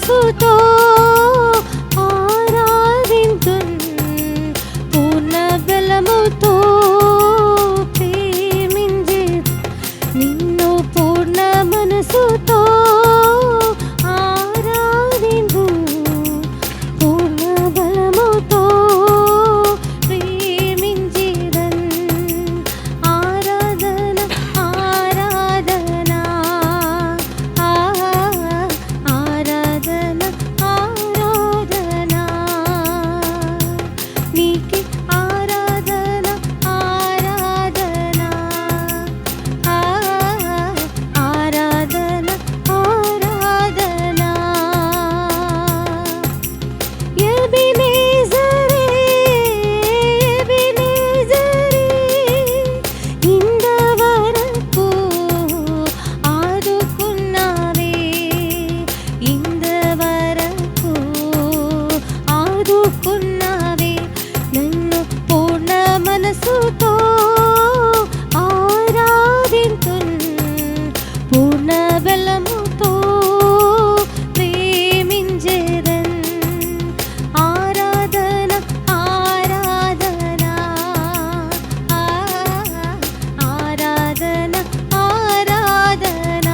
మనసుతో ఆరాధింతున్, పూర్ణ బలముతో ప్రేమించే నిన్ను, పూర్ణ మనసుతో ఆరాధింతు, పూర్ణ బలముతో ప్రేమించేదన్. ఆరాధన ఆరాధన ఆరాధన ఆరాధన నీకే ఆరాధన ఆరాధన ఆరాధన ఆరాధన. ఎబెనేజరే ఎబెనేజరే ఇంతవరకు ఆదుకున్నావే, ఇంతవరకు ఆదుకున్నావే నన్ను, పూర్ణ మనసుతో ఆరాధింతున్, పూర్ణ బలముతో ప్రేమించెదన్. ఆరాధన ఆరాధన ఆరాధన ఆరాధన.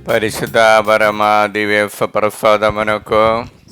పరిశుద్ధ పరమ దివ్య ప్రసాదమునకు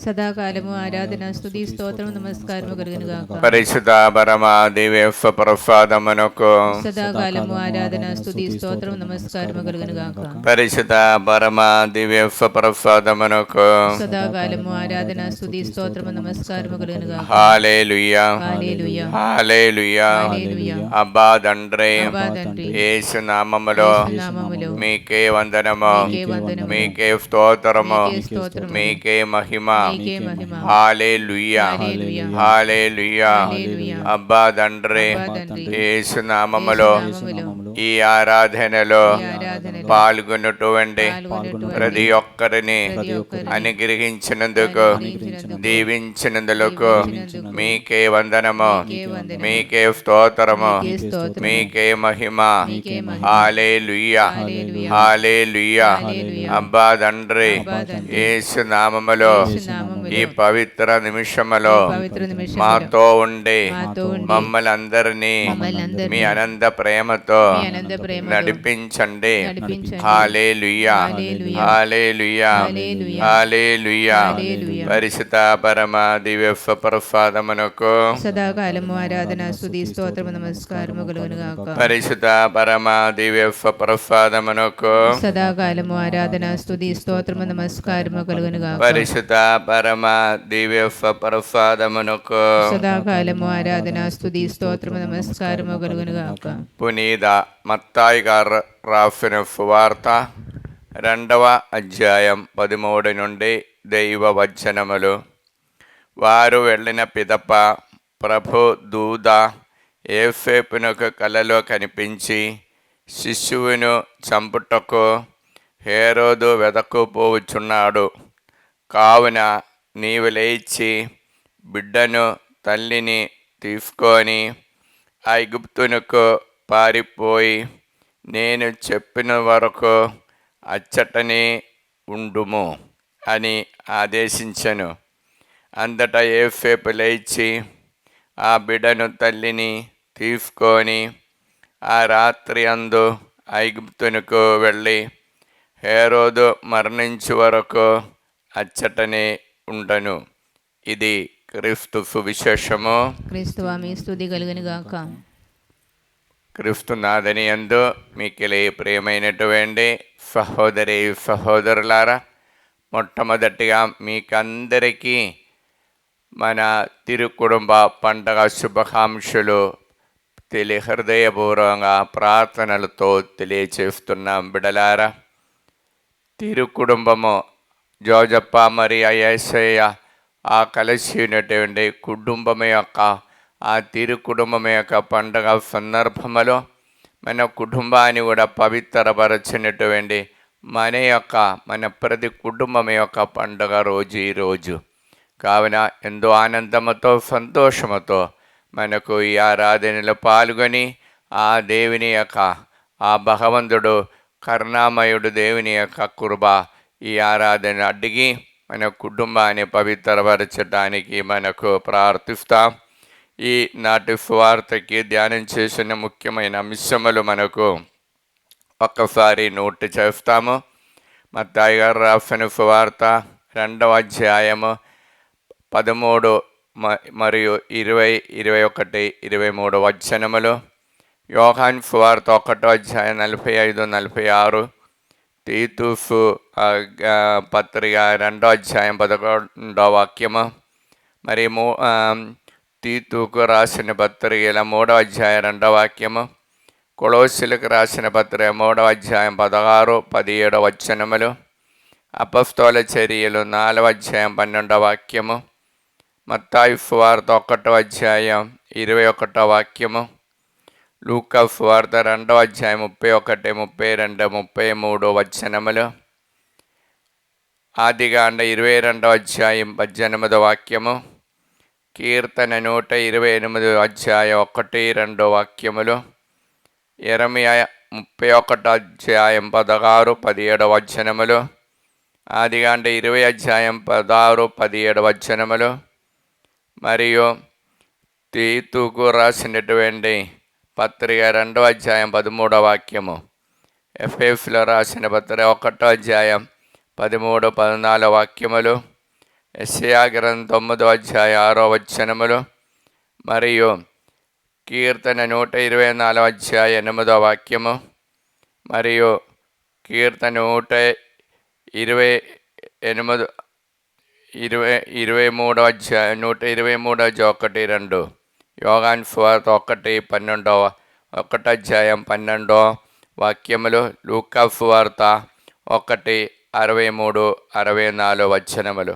సదాకాలము ఆరాధన స్తుతి స్తోత్రం నమస్కారము కలుగును గాక. పరిశుద్ధ పరమ దివ్య ప్రసాదమునకు సదాకాలము ఆరాధన స్తుతి స్తోత్రం నమస్కారము కలుగును గాక. పరిశుద్ధ పరమ దివ్య ప్రసాదమునకు సదాకాలము ఆరాధన స్తుతి స్తోత్రం నమస్కారము కలుగును గాక. హల్లెలూయా హల్లెలూయా హల్లెలూయా. హల్లెలూయా. అబ్బా తండ్రి, అబ్బా తండ్రి, యేసు నామములో నామములో మీకే వందనము, మీకే వందనము, మీకే స్తోత్రము, మీకే స్తోత్రము, మీకే మహిమ. మీకే మహిమ. హల్లెలూయా హల్లెలూయా. హల్లెలూయా. హల్లెలూయా. అబ్బా తండ్రి, అబ్బా తండ్రి, యేసు నామములో నామములో ఈ ఆరాధనలో ఈ ఆరాధనలో పాల్గొన్నటువంటి పాల్గొన్నటువంటి ప్రతి ఒక్కరిని ప్రతి ఒక్కరిని అనుగ్రహించినందుకు, అనుగ్రహించినందుకు, దీవించినందులకు దీవించినందుకు మీకే వందనము, మీకే వందనము, మీకే స్తోత్రము, మీకే స్తోత్రము, మీకే మహిమ. మీకే మహిమ. హల్లెలూయా హల్లెలూయా. హల్లెలూయా. హల్లెలూయా. అబ్బా తండ్రి, అబ్బా తండ్రి, యేసు నామములో యేసు నామములో ఈ పవిత్ర నిమిషములో ఈ పవిత్ర నిమిషములో మాతో ఉండి మాతో ఉండి మమ్మల్ని అందరినీ మమ్మల్ని అందరినీ మీ అనంత ప్రేమతో మీ అనంత ప్రేమతో నడిపించండి. నడిపించండి. హల్లెలూయా హల్లెలూయా. Hallelujah hallelujah. హల్లెలూయా. హల్లెలూయా. పరిశుద్ధ పరమ దివ్య ప్రసాదమునకు సదాకాలము ఆరాధన స్తుతి స్తోత్రము నమస్కారము కలుగును గాక. పరిశుద్ధ పరమ దివ్య ప్రసాదమునకు సదాకాలము ఆరాధన స్తుతి స్తోత్రము నమస్కారము కలుగును గాక. పరిశుద్ధ పరమ దివ్య ప్రసాదమునకు సదాకాలము ఆరాధన స్తుతి స్తోత్రము నమస్కారము కలుగును గాక. పునీత మత్తాయి గారు రాసిన సువార్త 2వ అధ్యాయం 13 నుండి దైవ వచనములు. వారు వెళ్ళిన పిదప ప్రభు దూత యోసేపునకు కలలో కనిపించి, శిశువును చంపుటకు హేరోదు వెదకుపోవచ్చున్నాడు, కావున నీవు లేచి బిడ్డను తల్లిని తీసుకొని ఐగుప్తునకు పారిపోయి నేను చెప్పిన వరకు అచ్చటనే ఉండుము అని ఆదేశించెను. అంతటా యోసేపు లేచి ఆ బిడ్డను తల్లిని తీసుకొని ఆ రాత్రి అందు ఐగుప్తునకు వెళ్ళి హేరోదు మరణించు వరకు అచ్చటనే ఉండను. ఇది క్రీస్తు సువిశేషము. క్రీస్తువా మీ స్తుతి కలుగును గాక. క్రీస్తు నాథని యందు మిక్కిలి ప్రియమైనటువంటి సహోదరి సహోదరులారా, మొట్టమొదటిగా మీకందరికీ మన తిరుకుటుంబ పండగ శుభాకాంక్షలు హృదయపూర్వకంగా ప్రార్థనలతో తెలియచేస్తున్నాం. బిడలారా, తిరుకుటుంబము జోజప్ప మరియా యేసయ్య ఆ కలిసి ఉన్నటువంటి కుటుంబం యొక్క ఆ తిరుకుటుంబం యొక్క పండగ సందర్భంలో మన కుటుంబాన్ని కూడా పవిత్రపరచినటువంటి మన ప్రతి కుటుంబం యొక్క పండుగ రోజు ఈరోజు. కావున ఎంతో ఆనందముతో సంతోషముతో మనకు ఈ ఆరాధనలో పాల్గొని ఆ దేవుని యొక్క ఆ భగవంతుడు కరుణామయుడు దేవుని యొక్క కృప ఈ ఆరాధన అడిగి మన కుటుంబాన్ని పవిత్రపరచడానికి మనకు ప్రార్థిస్తాం. ఈ నాటి సువార్తకి ధ్యానం చేసిన ముఖ్యమైన అంశములు మనకు ఒక్కసారి నోట్ చేస్తాము. మత్తయి గారు రాసిన సువార్త 2వ అధ్యాయము 13 మరియు 20, 21, 23 వచనములు. యోహాను సువార్త 1వ అధ్యాయం 45, 46. తీతుసు పత్రిక 2వ అధ్యాయం 11వ వాక్యము. మరి తీతుకు రాసిన పత్రికల 3వ అధ్యాయం 2వ వాక్యము. కొలొస్సీలకు రాసిన పత్రిక 3వ అధ్యాయం 16, 17 వచనములు. అపొస్తలుల చర్యలు 4వ అధ్యాయం 12వ వాక్యము. మత్తయి సువార్త 1వ అధ్యాయం 21వ వాక్యము. లూకా సువార్త 2వ అధ్యాయం 31, 32, 33 వచనములు. ఆదికాండ 22వ అధ్యాయం 18వ వాక్యము. కీర్తన 128 అధ్యాయం 1, 2 వాక్యములు. యెరెమయా 31 అధ్యాయం 16, 17 వచనములు. ఆదికాండ 20 అధ్యాయం 16, 17 వచనములు. మరియు తీతుకు రాసినటువంటి పత్రిక 2వ అధ్యాయం 13వ వాక్యము. ఎఫెసీయులకు రాసిన పత్రిక 1వ అధ్యాయం 13, 14 వాక్యములు. యెషయా గ్రంథం 9వ అధ్యాయం 6వ వచనములు. మరియు కీర్తన 124వ అధ్యాయం 8వ వాక్యము. మరియు కీర్తన 123వ అధ్యాయం 123 1, 2. యోహాను సువార్త 1 అధ్యాయం 12 వాక్యములు. లూకా సువార్త 1, 63, 64 వచనములు.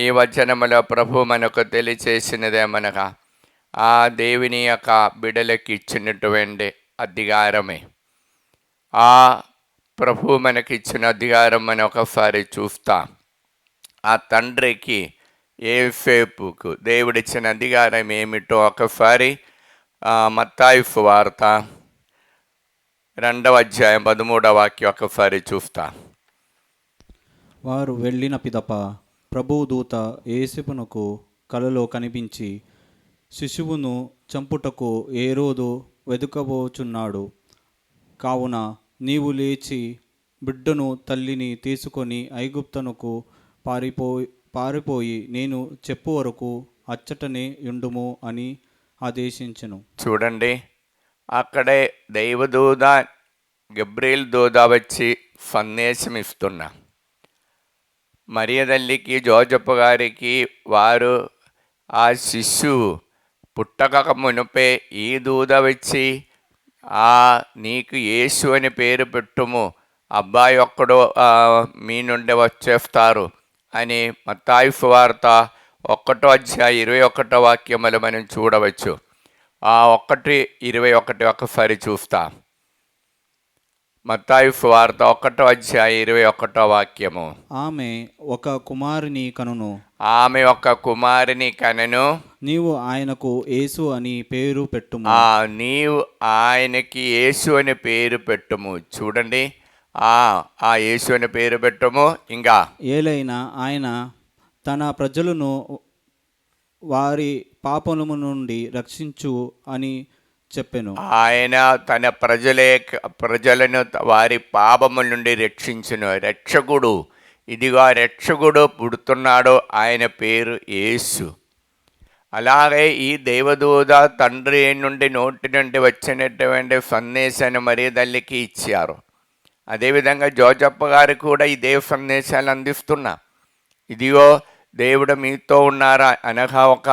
ఈ వచనములో ప్రభు మనకు తెలియచేసినదేమనగా ఆ దేవుని యొక్క బిడలకి ఇచ్చినటువంటి అధికారమే. ఆ ప్రభు మనకిచ్చిన అధికారం మనం ఒకసారి చూస్తాం. ఆ తండ్రికి యోసేపుకు దేవుడిచ్చిన అధికారం ఏమిటో ఒకసారి మత్తయి సువార్త 2వ అధ్యాయం 13వ వాక్యం ఒకసారి చూస్తాం. వారు వెళ్ళిన పిదప ప్రభువు దూత యోసేపునకు కలలో కనిపించి, శిశువును చంపుటకు హేరోదు వెదుకబోచున్నాడు, కావున నీవు లేచి బిడ్డను తల్లిని తీసుకొని ఐగుప్తునకు పారిపోయి నేను చెప్పు వరకు అచ్చటనే యుండుము అని ఆదేశించెను. చూడండి, అక్కడే దైవదూత గబ్రియల్ దూత వచ్చి సందేశం ఇస్తున్నా. మరియ తల్లికి, జోజప్ప గారికి వారు ఆ శిశువు పుట్టక మునిపే ఈ దూత వచ్చి నీకు యేసు అని పేరు పెట్టుము, అబ్బాయి ఒక్కడు మీ నుండి వచ్చేస్తారు అని మత్తయి సువార్త 1వ అధ్యాయం 21వ వాక్యములు మనం చూడవచ్చు. ఆ 1:21 ఒకసారి చూస్తా. మత్తయి సువార్త 1వ అధ్యాయం 21వ వాక్యము. ఆమె ఒక కుమారుని కనును. ఆమె ఒక కుమారుని కనెను. నీవు ఆయనకు యేసు అని పేరు పెట్టుము. నీవు ఆయనకి యేసు అని పేరు పెట్టుము. చూడండి, ఆ యేసు అని పేరు పెట్టుము. ఇంకా ఏలైనా ఆయన తన ప్రజలను వారి పాపముల నుండి రక్షించు అని చెప్పెను. ఆయన తన ప్రజలను వారి పాపముల నుండి రక్షించును. రక్షకుడు, ఇదిగో రక్షకుడు పుడుతున్నాడు, ఆయన పేరు యేసు. అలాగే ఈ దేవదూత తండ్రి నుండి నోటి నుండి వచ్చినటువంటి సందేశాన్ని మరియ తల్లికి ఇచ్చారు. అదేవిధంగా జోజప్ప గారు కూడా ఈ దేవ సందేశాలు అందిస్తున్నా. ఇదిగో దేవుడు మీతో ఉన్నారా అనగా ఒక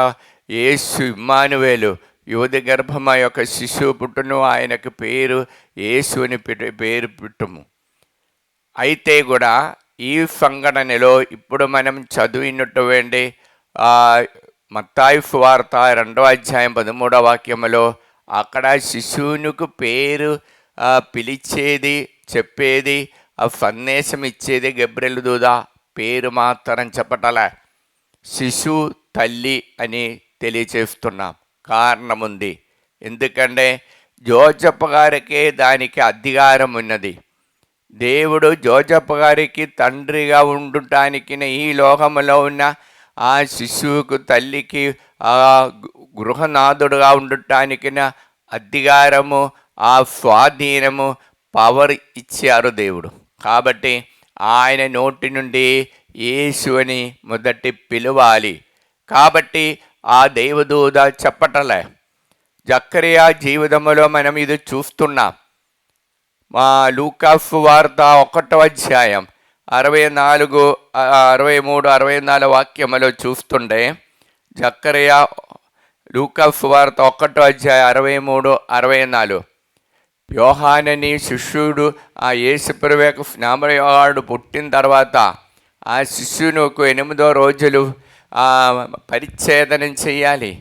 యేసు ఇమ్మానువేలు, యువతి గర్భమ యొక్క శిశువు పుట్టును, ఆయనకు పేరు యేసు అని పేరు పెట్టుము. అయితే కూడా ఈ సంఘటనలో ఇప్పుడు మనం చదివినటువంటి మత్తయి సువార్త 2వ అధ్యాయం 13వ వాక్యములో అక్కడ శిశువునికి పేరు పిలిచేది, చెప్పేది, ఆ సందేశం ఇచ్చేది గబ్రియల్ దూత. పేరు మాత్రం చెప్పటలే, శిశువు తల్లి అని తెలియచేస్తున్నాం. కారణం ఉంది. ఎందుకంటే జోజప్ప గారికే దానికి అధికారం ఉన్నది. దేవుడు జోజప్ప గారికి తండ్రిగా ఉండటానికి ఈ లోకంలో ఉన్న ఆ శిశువుకు తల్లికి ఆ గృహనాథుడుగా ఉండటానికి అధికారము, ఆ స్వాధీనము, పవర్ ఇచ్చారు దేవుడు. కాబట్టి ఆయన నోటి నుండి యేసు అని మొదటి పిలవాలి. కాబట్టి ఆ దేవదూత చెప్పటలే. జకరియా జీవితంలో మనం ఇది చూస్తున్నాం. మా లూకా సువార్త 1వ అధ్యాయం 64, 63, 64 వాక్యములో చూస్తుంటే, జకరియా లూకా సువార్త 1వ అధ్యాయం 63, 64 యోహానని శిష్యుడు ఆ యేసుప్రభువు స్నామయోహానుడు పుట్టిన తర్వాత ఆ శిష్యునికి 8వ రోజులు పరిచ్ఛేదనం చేయాలి.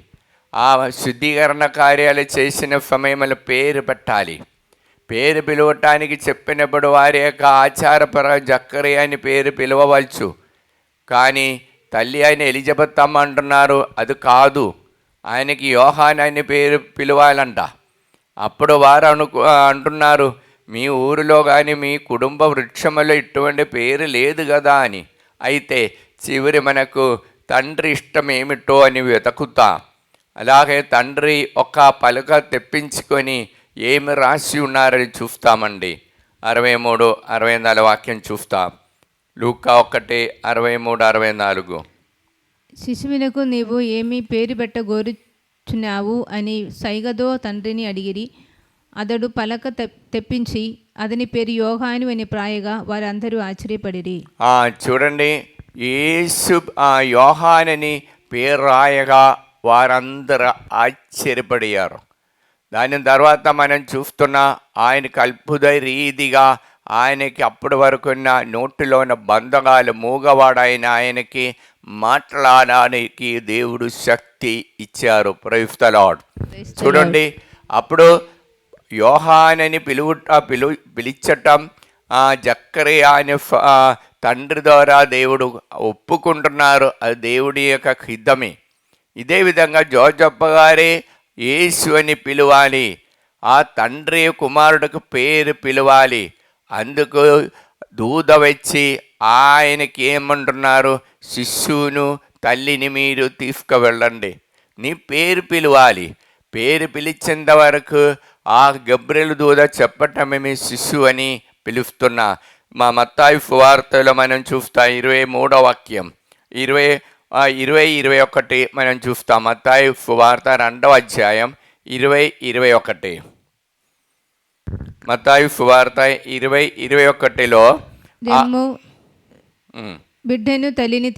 ఆ శుద్ధీకరణ కార్యాలు చేసిన సమయంలో పేరు పెట్టాలి. పేరు పిలవటానికి చెప్పినప్పుడు వారి యొక్క ఆచారపరంగా జకరియా అని పేరు పిలవవచ్చు. కానీ తల్లి ఆయన ఎలిజబెత్ అమ్మ అంటున్నారు, అది కాదు, ఆయనకి యోహాన్ అని పేరు పిలవాలంట. అప్పుడు వారు అంటున్నారు, మీ ఊరిలో కానీ మీ కుటుంబ వృక్షంలో ఇటువంటి పేరు లేదు కదా అని. అయితే చివరి మనకు తండ్రి ఇష్టం ఏమిటో అని వెతుకుతా. అలాగే తండ్రి ఒక పలక తెప్పించుకొని ఏమి రాసి ఉన్నారని చూస్తామండి. 63, 64 వాక్యం చూస్తాం. లూకా 1, 63, 64 శిశువునకు నీవు ఏమి పేరు పెట్టగోరుచున్నావు అని సైగదో తండ్రిని అడిగిరి. అతడు పలక తెప్పించి అతని పేరు యోహాను అని ప్రాయగా వారందరూ ఆశ్చర్యపడిరి. చూడండి, యేసు యోహానని పేరు రాయగా వారందరూ ఆశ్చర్యపడియారు. దాని తర్వాత మనం చూస్తున్న ఆయనకి అద్భుత రీతిగా ఆయనకి అప్పటి వరకు ఉన్న నోటిలోని బంధకాలు మూగవాడైన ఆయనకి మాట్లాడడానికి దేవుడు శక్తి ఇచ్చారు. Praise the Lord. చూడండి, అప్పుడు యోహానని పిలిచటం జకరియా అని తండ్రి ద్వారా దేవుడు ఒప్పుకుంటున్నారు. అది దేవుడి యొక్క హితమే. ఇదే విధంగా జోజప్ప గారే యేసు అని పిలవాలి. ఆ తండ్రి కుమారుడికి పేరు పిలవాలి. అందుకు దూత వచ్చి ఆయనకి ఏమంటున్నారు, శిశువును తల్లిని మీరు తీసుకువెళ్ళండి, నీ పేరు పిలవాలి. పేరు పిలిచేంత వరకు ఆ గబ్రియలు దూత చెప్పటమే మీ శిశువు అని పిలుస్తున్నా. మా మత్తాయి సువార్తలో మనం చూస్తాం 23వ వాక్యం 20-21 మనం చూస్తాం. మత్తాయి సువార్త 2వ అధ్యాయం 20-21 మత్తాయి సువార్త 20-21లో బిడ్డను తల్లిని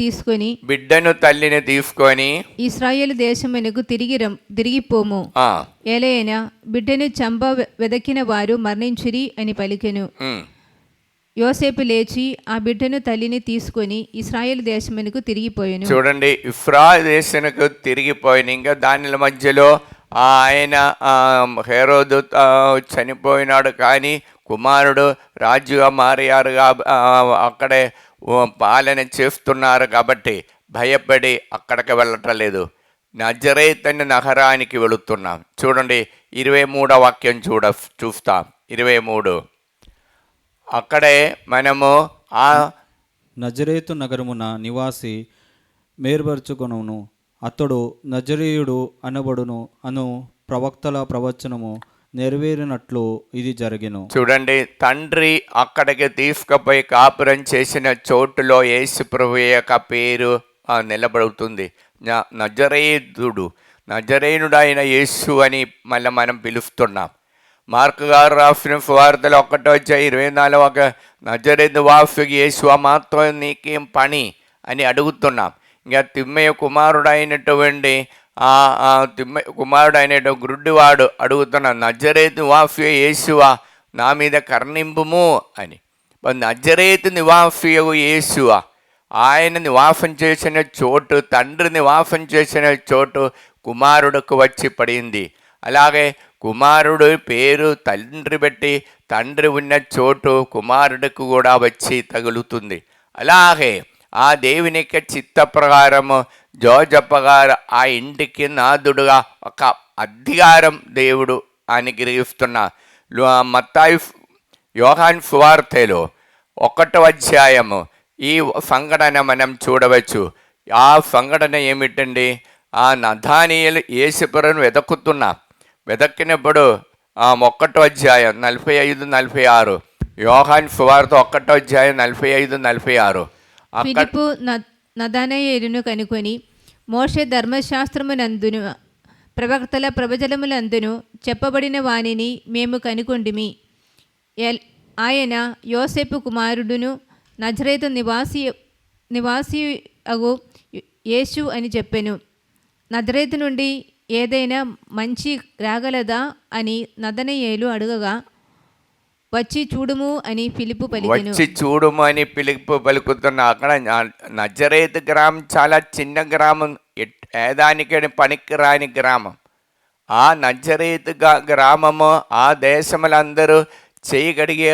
తీసుకొని ఇశ్రాయేలు దేశమునకు తిరిగిపోము. ఏలైనా బిడ్డను చంప వెదకిన వారు మరణించిరి అని పలికెను. యోసేపు లేచి ఆ బిడ్డను తల్లిని తీసుకొని ఇశ్రాయేల్ దేశమునకు తిరిగిపోయాను. చూడండి, ఇశ్రాయేల్ దేశానికి తిరిగిపోయిన ఇంకా దానిల మధ్యలో ఆయన హేరోదు చనిపోయినాడు. కానీ కుమారుడు రాజుగా మారారుగా అక్కడే పాలన చేస్తున్నారు. కాబట్టి భయపడి అక్కడికి వెళ్ళటం లేదు. నజరేతు అనే నగరానికి వెళుతున్నాం. చూడండి, 23వ వాక్యం చూస్తాం. 23 అక్కడే మనము ఆ నజరేతు నగరమున నివాసి మేర్పరచుకొనును, అతడు నజరేయుడు అనబడును అను ప్రవక్తల ప్రవచనము నెరవేరినట్లు ఇది జరిగెను. చూడండి, తండ్రి అక్కడికి తీసుకుపోయి కాపురం చేసిన చోటులో యేసు ప్రభువు యొక్క పేరు నిలబడుతుంది. నజరేయుడైన యేసు అని మళ్ళీ మనం పిలుస్తున్నాం. మార్కు గారు రాసిన సువార్తలో 1:24 నజరేతు వాసుకి యేసు మాత్రం నీకేం పని అని అడుగుతున్నాం. ఇంకా తిమ్మయ్య కుమారుడైనటువంటి గుడ్డివాడు అడుగుతున్నాడు, నజరేతు నివాసి యేసువా నా మీద కరుణింపుము అని. నజరేతు నివాసి యేసువా, ఆయన నివాసం చేసిన చోటు, తండ్రి నివాసం చేసిన చోటు కుమారుడుకు వచ్చి పడింది. అలాగే కుమారుడు పేరు తండ్రి బట్టి తండ్రి ఉన్న చోటు కుమారుడికి కూడా వచ్చి తగులుతుంది. అలాగే ఆ దేవుని యొక్క చిత్త ప్రకారము జోజప్ప గారు ఆ ఇంటికి నాదుడుగా ఒక అధికారం దేవుడు అనుగ్రహిస్తున్నా. మత్తాయి యోహాన్ సువార్తలో 1వ అధ్యాయము ఈ సంఘటన మనం చూడవచ్చు. ఆ సంఘటన ఏమిటండి? ఆ నథానీయులు యేసుప్రభువును వెదక్కినప్పుడు 1వ అధ్యాయం 45-46, యోహాన్ సువార్త 1వ అధ్యాయం 45-46. ఫిలిప్పు నథానయేలును కనుకొని, మోషే ధర్మశాస్త్రమునందును ప్రవక్తల ప్రవచనములందును చెప్పబడిన వానిని మేము కనుకొంటిమి. ఆయన యోసేపు కుమారుడును నజరేతు నివాసి అగు యేసు అని చెప్పెను. నజరేతు నుండి ఏదైనా మంచి రాగలదా అని నథానయేలు అడగగా, వచ్చి చూడుము అని ఫిలిప్పు పలికెను. వచ్చి చూడుము అని ఫిలిప్పు పలుకుతున్న అక్కడ నజరేతు గ్రామం చాలా చిన్న గ్రామం, ఏదానికని పనికిరాని గ్రామం. ఆ నజరేతు గ్రామము ఆ దేశములందరూ చేయగలిగే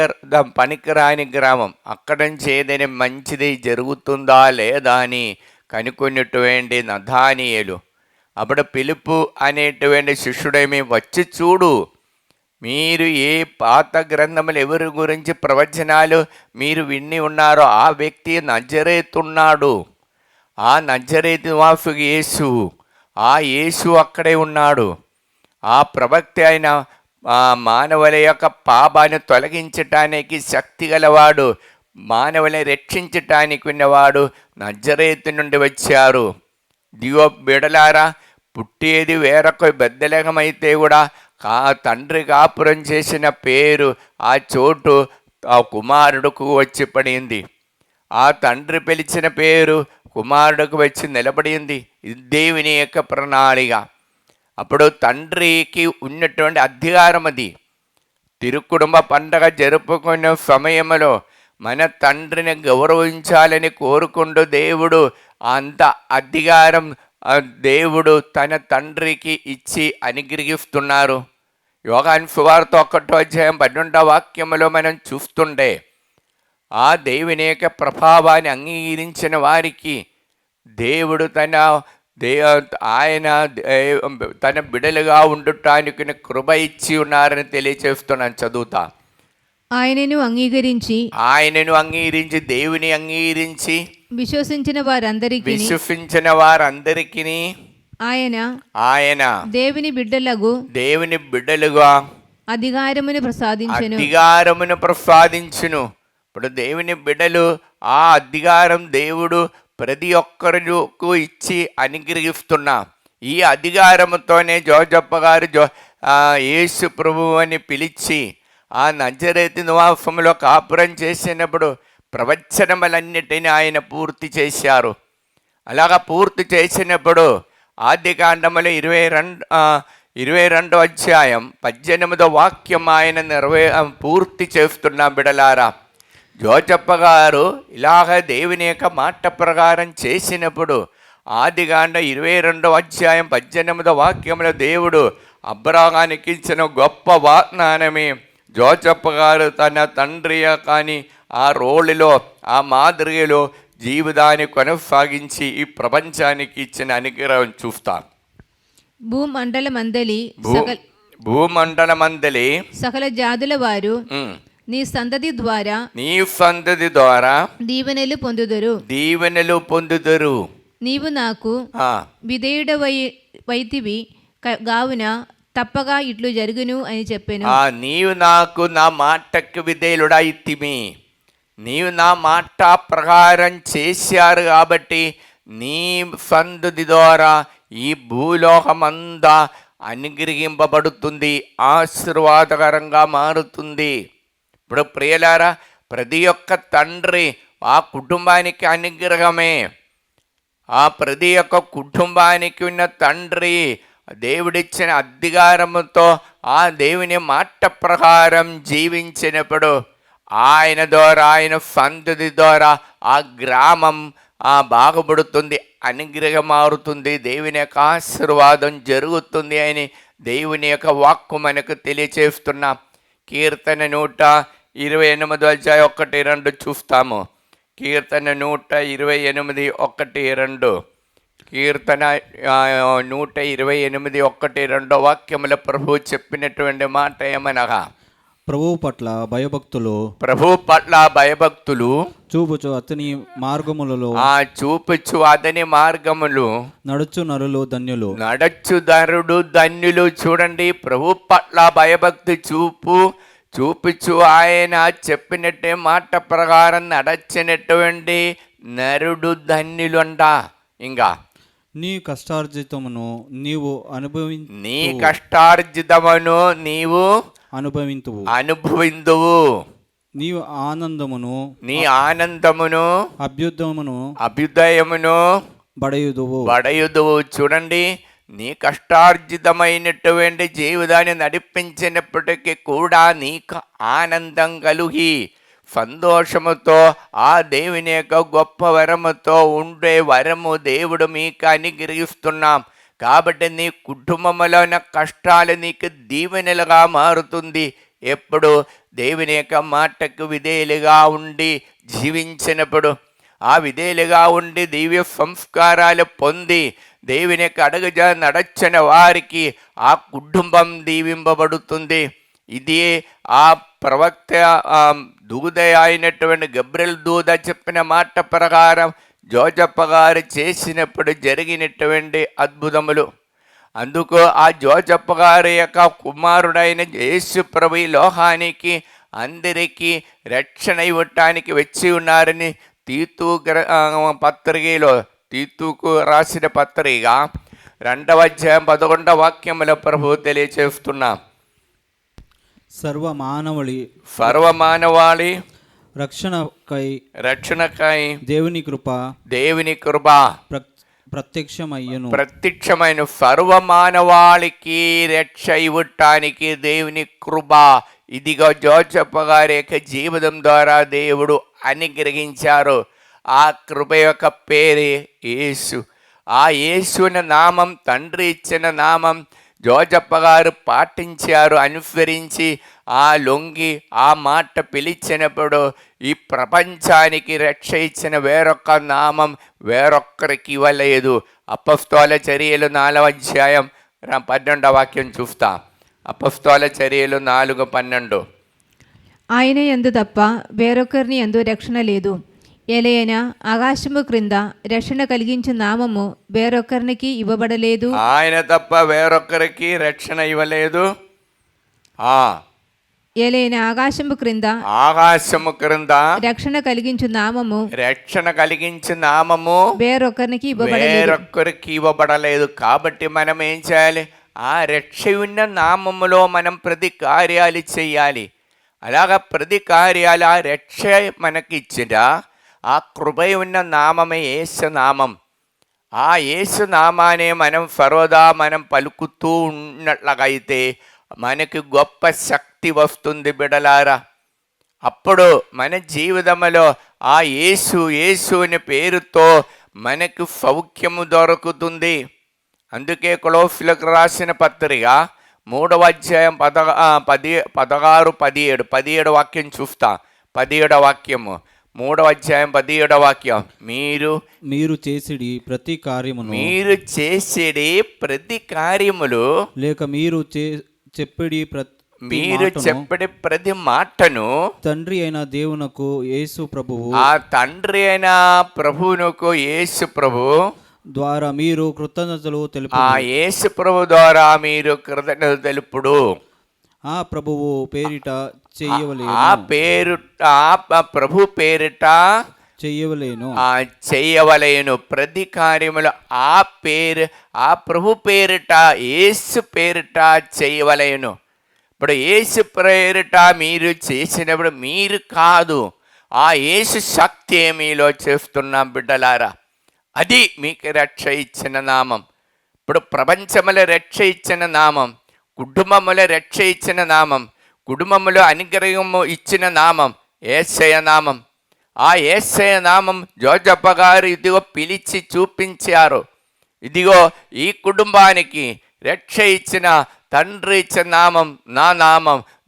పనికిరాని గ్రామం. అక్కడ నుంచి ఏదైనా మంచిది జరుగుతుందా లేదా అని కనుక్కున్నటువంటి నథానీయులు అప్పుడు ఫిలిప్పు అనేటువంటి శిష్యుడేమి, వచ్చి చూడు, మీరు ఏ పాత గ్రంథములు ఎవరి గురించి ప్రవచనాలు మీరు విని ఉన్నారో ఆ వ్యక్తి నజరేతున్నాడు. ఆ నజరేతు వాసు యేసు, ఆ యేసు అక్కడే ఉన్నాడు. ఆ ప్రవక్త అయిన మానవుల యొక్క పాపాన్ని తొలగించటానికి శక్తి గలవాడు, మానవుని రక్షించటానికి ఉన్నవాడు నజరేతు నుండి వచ్చారు. దివో బిడలారా, పుట్టేది వేరొక బెద్దలేకమైతే కూడా తండ్రి కాపురం చేసిన పేరు ఆ చోటు ఆ కుమారుడుకు వచ్చి పడింది. ఆ తండ్రి పిలిచిన పేరు కుమారుడికి వచ్చి నిలబడింది. ఇది దేవుని యొక్క ప్రణాళిక. అప్పుడు తండ్రికి ఉన్నటువంటి అధికారం అది. తిరుకుటుంబ పండగ జరుపుకునే సమయంలో మన తండ్రిని గౌరవించాలని కోరుకుంటూ దేవుడు అంత అధికారం దేవుడు తన తండ్రికి ఇచ్చి అనుగ్రహిస్తున్నారు. యోహాను సువార్త 1వ అధ్యాయం 12వ వాక్యములో మనం చూస్తుంటే ఆ దేవుని యొక్క ప్రభావాన్ని అంగీకరించిన వారికి దేవుడు ఆయన తన బిడలుగా ఉండటానికి కృప ఇచ్చి ఉన్నారని తెలియచేస్తున్నాను. చదువుతా. ఆయనను అంగీకరించి దేవుని అంగీకరించి విశ్వసించిన వారందరికీ ఆయన దేవుని బిడ్డలుగా అధికారమును ప్రసాదించును. ఇప్పుడు దేవుని బిడ్డలు ఆ అధికారం దేవుడు ప్రతి ఒక్కరికి ఇచ్చి అనుగ్రహిస్తున్నా. ఈ అధికారముతోనే జోజప్ప గారు యేసు ప్రభువు అని పిలిచి ఆ నజరేతు నివాసంలో కాపురం చేసినప్పుడు ప్రవచనములన్నిటినీ ఆయన పూర్తి చేశారు. అలాగా పూర్తి చేసినప్పుడు ఆదికాండములో 22వ అధ్యాయం 18వ వాక్యం ఆయన పూర్తి చేస్తున్న బిడలారా, జోజప్ప గారు ఇలాగ దేవుని యొక్క మాట ప్రకారం చేసినప్పుడు ఆదికాండ 22వ అధ్యాయం 18వ వాక్యంలో దేవుడు అబ్రాహానికి ఇచ్చిన గొప్ప వాగ్దానమే జోజప్ప గారు తన తండ్రి కానీ ఆ రోలులో ఆ మాదిరిలో జీవితాన్ని కొనసాగించి ఈ ప్రపంచానికి ఇచ్చిన అనుగ్రహం చూస్తాం. భూమండలమందలి సకల జాతుల వారు నీ సంతతి ద్వారా దీవెనలు పొందుదురు. నీవు నాకు విధేయుడవైతివి గావున తప్పగా ఇట్లు జరుగును అని చెప్పాను. నీవు నాకు నా మాటకు విధేయుడైతివి, నీవు నా మాట ప్రకారం చేశారు కాబట్టి నీ సంతతి ద్వారా ఈ భూలోకమంతా అనుగ్రహింపబడుతుంది, ఆశీర్వాదకరంగా మారుతుంది. ఇప్పుడు ప్రియులారా, ప్రతి ఒక్క తండ్రి ఆ కుటుంబానికి అనుగ్రహమే. ఆ ప్రతి ఒక్క కుటుంబానికి ఉన్న తండ్రి దేవుడిచ్చిన అధికారముతో ఆ దేవుని మాట ప్రకారం జీవించినప్పుడు ఆయన ద్వారా ఆయన సంతతి ద్వారా ఆ గ్రామం బాగుపడుతుంది, అనుగ్రహం మారుతుంది, దేవుని యొక్క ఆశీర్వాదం జరుగుతుంది అని దేవుని యొక్క వాక్కు మనకు తెలియచేస్తున్నాం. కీర్తన 128 అధ్యాయం 1-2 చూస్తాము. కీర్తన 128 1-2. కీర్తన 128:1-2 వాక్యముల ప్రభు చెప్పినటువంటి మాట ఏమనగా, ప్రభువు పట్ల భయభక్తులు ప్రభు పట్ల భయభక్తులు చూపుచు అతని మార్గములలో చూపుచు అతని మార్గములు నడుచు నరులు ధన్యులు. నడచు ధరుడు ధన్యులు. చూడండి, ప్రభు పట్ల భయభక్తి చూపుచు ఆయన చెప్పినట్టే మాట ప్రకారం నడచినటువంటి నరుడు ధన్యులు అంట. ఇంకా నీ కష్టార్జితమును నీవు అనుభవింతువు. నీవు ఆనందమును నీ ఆనందమును అభ్యుదయమును బడయుదువు. చూడండి, నీ కష్టార్జితమైనటువంటి జీవితాన్ని నడిపించినప్పటికీ కూడా నీకు ఆనందం కలుగి సంతోషముతో ఆ దేవుని యొక్క గొప్ప వరముతో ఉండే వరము దేవుడు మీకు అనుగ్రహిస్తున్నాం. కాబట్టి నీ కుటుంబంలో ఉన్న కష్టాలు నీకు దీవెనలుగా మారుతుంది. ఎప్పుడు దేవుని యొక్క మాటకు విధేయులుగా ఉండి జీవించినప్పుడు, ఆ విధేయులుగా ఉండి దివ్య సంస్కారాలు పొంది దేవుని యొక్క అడుగుజా నడచిన వారికి ఆ కుటుంబం దీవింపబడుతుంది. ఇది ఆ ప్రవక్త దూత అయినటువంటి గబ్రియెల్ దూత చెప్పిన మాట ప్రకారం జోజప్ప గారు చేసినప్పుడు జరిగినటువంటి అద్భుతములు. అందుకు ఆ జోజప్ప గారి యొక్క కుమారుడైన యేసు ప్రభు ఈ లోకానికి అందరికీ రక్షణ ఇవ్వటానికి వచ్చి ఉన్నారని తీతుకు రాసిన పత్రిక 2వ అధ్యాయం 11వ వాక్యముల ప్రభు తెలియచేస్తున్నాం. సర్వమానవాళి రక్షణకై దేవుని కృప ప్రత్యక్షమైన సర్వమానవాళికి రక్ష ఇవ్వటానికి దేవుని కృప ఇదిగో జోజప్ప గారి యొక్క జీవితం ద్వారా దేవుడు అనుగ్రహించారు. ఆ కృప యొక్క పేరే యేసు. ఆ యేసుని నామం, తండ్రి ఇచ్చిన నామం జోజప్ప గారు పాటించారు, అనుసరించి ఆ లొంగి ఆ మాట పిలిచినప్పుడు ఈ ప్రపంచానికి రక్ష ఇచ్చిన వేరొక నామం వేరొక్కరికి ఇవ్వలేదు. అపొస్తలుల చర్యలు 4వ అధ్యాయం 12వ వాక్యం చూస్తాం. అపొస్తలుల చర్యలు 4:12. ఆయన యందు తప్ప వేరొకరిని యందు రక్షణ లేదు. ఏలైనా ఆకాశము క్రింద రక్షణ కలిగించు నామము వేరొకరికి ఇవ్వబడలేదు. ఆయన తప్ప వేరొకరికి రక్షణ ఇవ్వలేదు. ఏలైనా ఆకాశము క్రింద రక్షణ కలిగించు నామము వేరొకరికి ఇవ్వబడలేదు. కాబట్టి మనం ఏం చేయాలి? ఆ రక్ష ఉన్న నామములో మనం ప్రతి కార్యాలు చేయాలి. అలాగా ప్రతి కార్యాలు ఆ రక్ష మనకి ఇచ్చిన ఆ కృప ఉన్న నామమే యేసు నామం. ఆ యేసు నామానే మనం సర్వదా పలుకుతూ ఉన్నట్లయితే మనకి గొప్ప శక్తి వస్తుంది బిడలారా. అప్పుడు మన జీవితంలో ఆ యేసు అనే పేరుతో మనకు సౌఖ్యము దొరుకుతుంది. అందుకే కొలొస్సీయులకు రాసిన పత్రిక 3వ అధ్యాయం 17 వాక్యం చూస్తా. 17వ వాక్యము 3వ అధ్యాయం 17వ వాక్యం. మీరు చేసేడి ప్రతి కార్యములు లేక మీరు చెప్పడి ప్రతి మాటను తండ్రి అయిన దేవునకు యేసు ప్రభువు యేసు ప్రభు ద్వారా మీరు కృతజ్ఞతలు తెలుపు. యేసు ప్రభు ద్వారా మీరు కృతజ్ఞతలు తెలుపుడు. ఆ ప్రభువు పేరిట ప్రభు పేరిట చెయ్యవలేను ప్రతి కార్యములు ఆ ప్రభు పేరిట యేసు పేరిట చెయ్యవలేను. ఇప్పుడు యేసు పేరిట మీరు చేసినప్పుడు మీరు కాదు, ఆ యేసు శక్తి మీలో చేస్తున్నాం బిడ్డలారా. అది మీకు రక్ష ఇచ్చిన నామం. ఇప్పుడు ప్రపంచములో రక్ష ఇచ్చిన నామం, కుటుంబములో రక్ష ఇచ్చిన నామం, కుటుంబములో అనుగ్రహము ఇచ్చిన నామం యేసయ్య నామం. ఆ యేసయ్య నామం జోజప్ప గారు ఇదిగో పిలిచి చూపించారు. ఇదిగో ఈ కుటుంబానికి రక్ష ఇచ్చిన తండ్రి ఇచ్చిన నామం,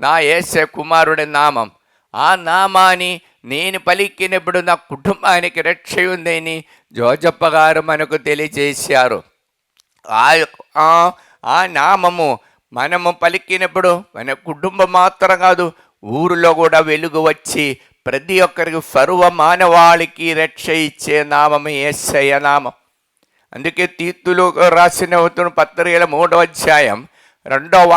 నా యేసయ్య కుమారుడి నామం. ఆ నామాన్ని నేను పలికినప్పుడు నా కుటుంబానికి రక్ష ఉందని జోజప్ప గారు మనకు తెలియజేశారు. ఆ నామము మనము పలికినప్పుడు మన కుటుంబం మాత్రం కాదు, ఊరిలో కూడా వెలుగు వచ్చి ప్రతి ఒక్కరికి సర్వ మానవాళికి రక్ష ఇచ్చే నామము యేసయ్య నామం. అందుకే తీతులు రాసిన పత్రికల 3వ అధ్యాయం 2వ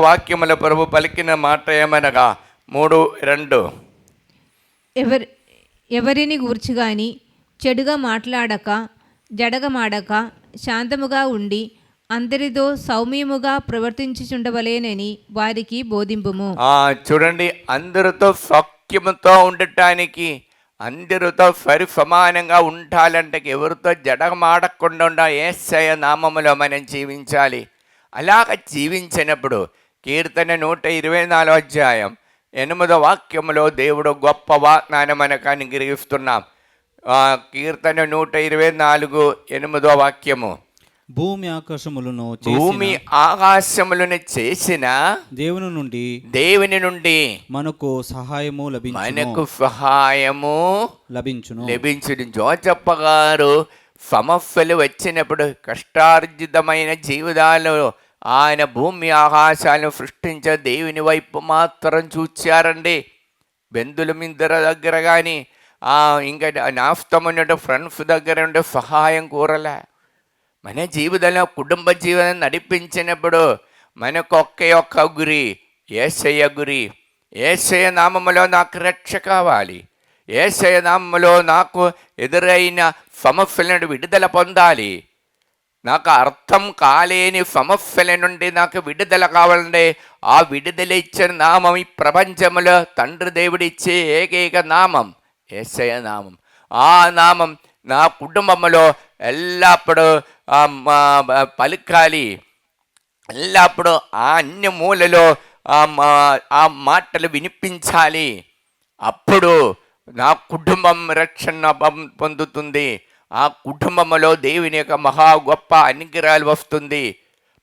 వాక్యముల ప్రభు పలికిన మాట ఏమనగా 3:2 ఎవరిని గూర్చి గాని చెడుగా మాట్లాడక జడగమాడక శాంతముగా ఉండి అందరితో సౌమ్యముగా ప్రవర్తించుచుండవలేనని వారికి బోధింపుము. చూడండి, అందరితో సౌఖ్యముతో ఉండటానికి, అందరితో సమానంగా ఉండాలంటే ఎవరితో జడమాడకుండా యేసయ్య నామములో మనం జీవించాలి. అలాగ జీవించినప్పుడు కీర్తన 124వ అధ్యాయం 8వ వాక్యములో దేవుడు గొప్ప వాగ్దానం మనకు అనుగ్రహిస్తున్నాం. కీర్తన 124:8వ వాక్యము, భూమి ఆకాశములను చేసిన దేవుని నుండి మనకు సహాయము లభించును. జోజప్ప గారు సమస్యలు వచ్చినప్పుడు, కష్టార్జితమైన జీవితాలు ఆయన భూమి ఆకాశాలను సృష్టించే దేవుని వైపు మాత్రం చూచారండి. బెందుల మిందర దగ్గర కానీ ఇంకా నాఫ్తమున్నట్టు ఫ్రెండ్స్ దగ్గర ఉండే సహాయం కోరలే. మన జీవితంలో కుటుంబ జీవితం నడిపించినప్పుడు మనకు ఒక్క గురి, యేసయ్య గురి. యేసయ్య నామములో నాకు రక్ష కావాలి, యేసయ్య నామములో నాకు ఎదురైన సమస్యల విడుదల పొందాలి, నాకు అర్థం కాలేని సమస్యల నుండి నాకు విడుదల కావాలంటే ఆ విడుదల ఇచ్చిన నామం ఈ ప్రపంచంలో తండ్రి దేవుడు ఇచ్చే ఏకైక నామం యేసయ్య నామం. ఆ నామం నా కుటుంబంలో ఎల్లప్పుడూ పలుకాలి. ఎల్లప్పుడూ ఆ అన్య మూలలో ఆ మాటలు వినిపించాలి. అప్పుడు నా కుటుంబం రక్షణ పొందుతుంది. ఆ కుటుంబంలో దేవుని యొక్క మహా గొప్ప అనుగ్రహాలు వస్తుంది.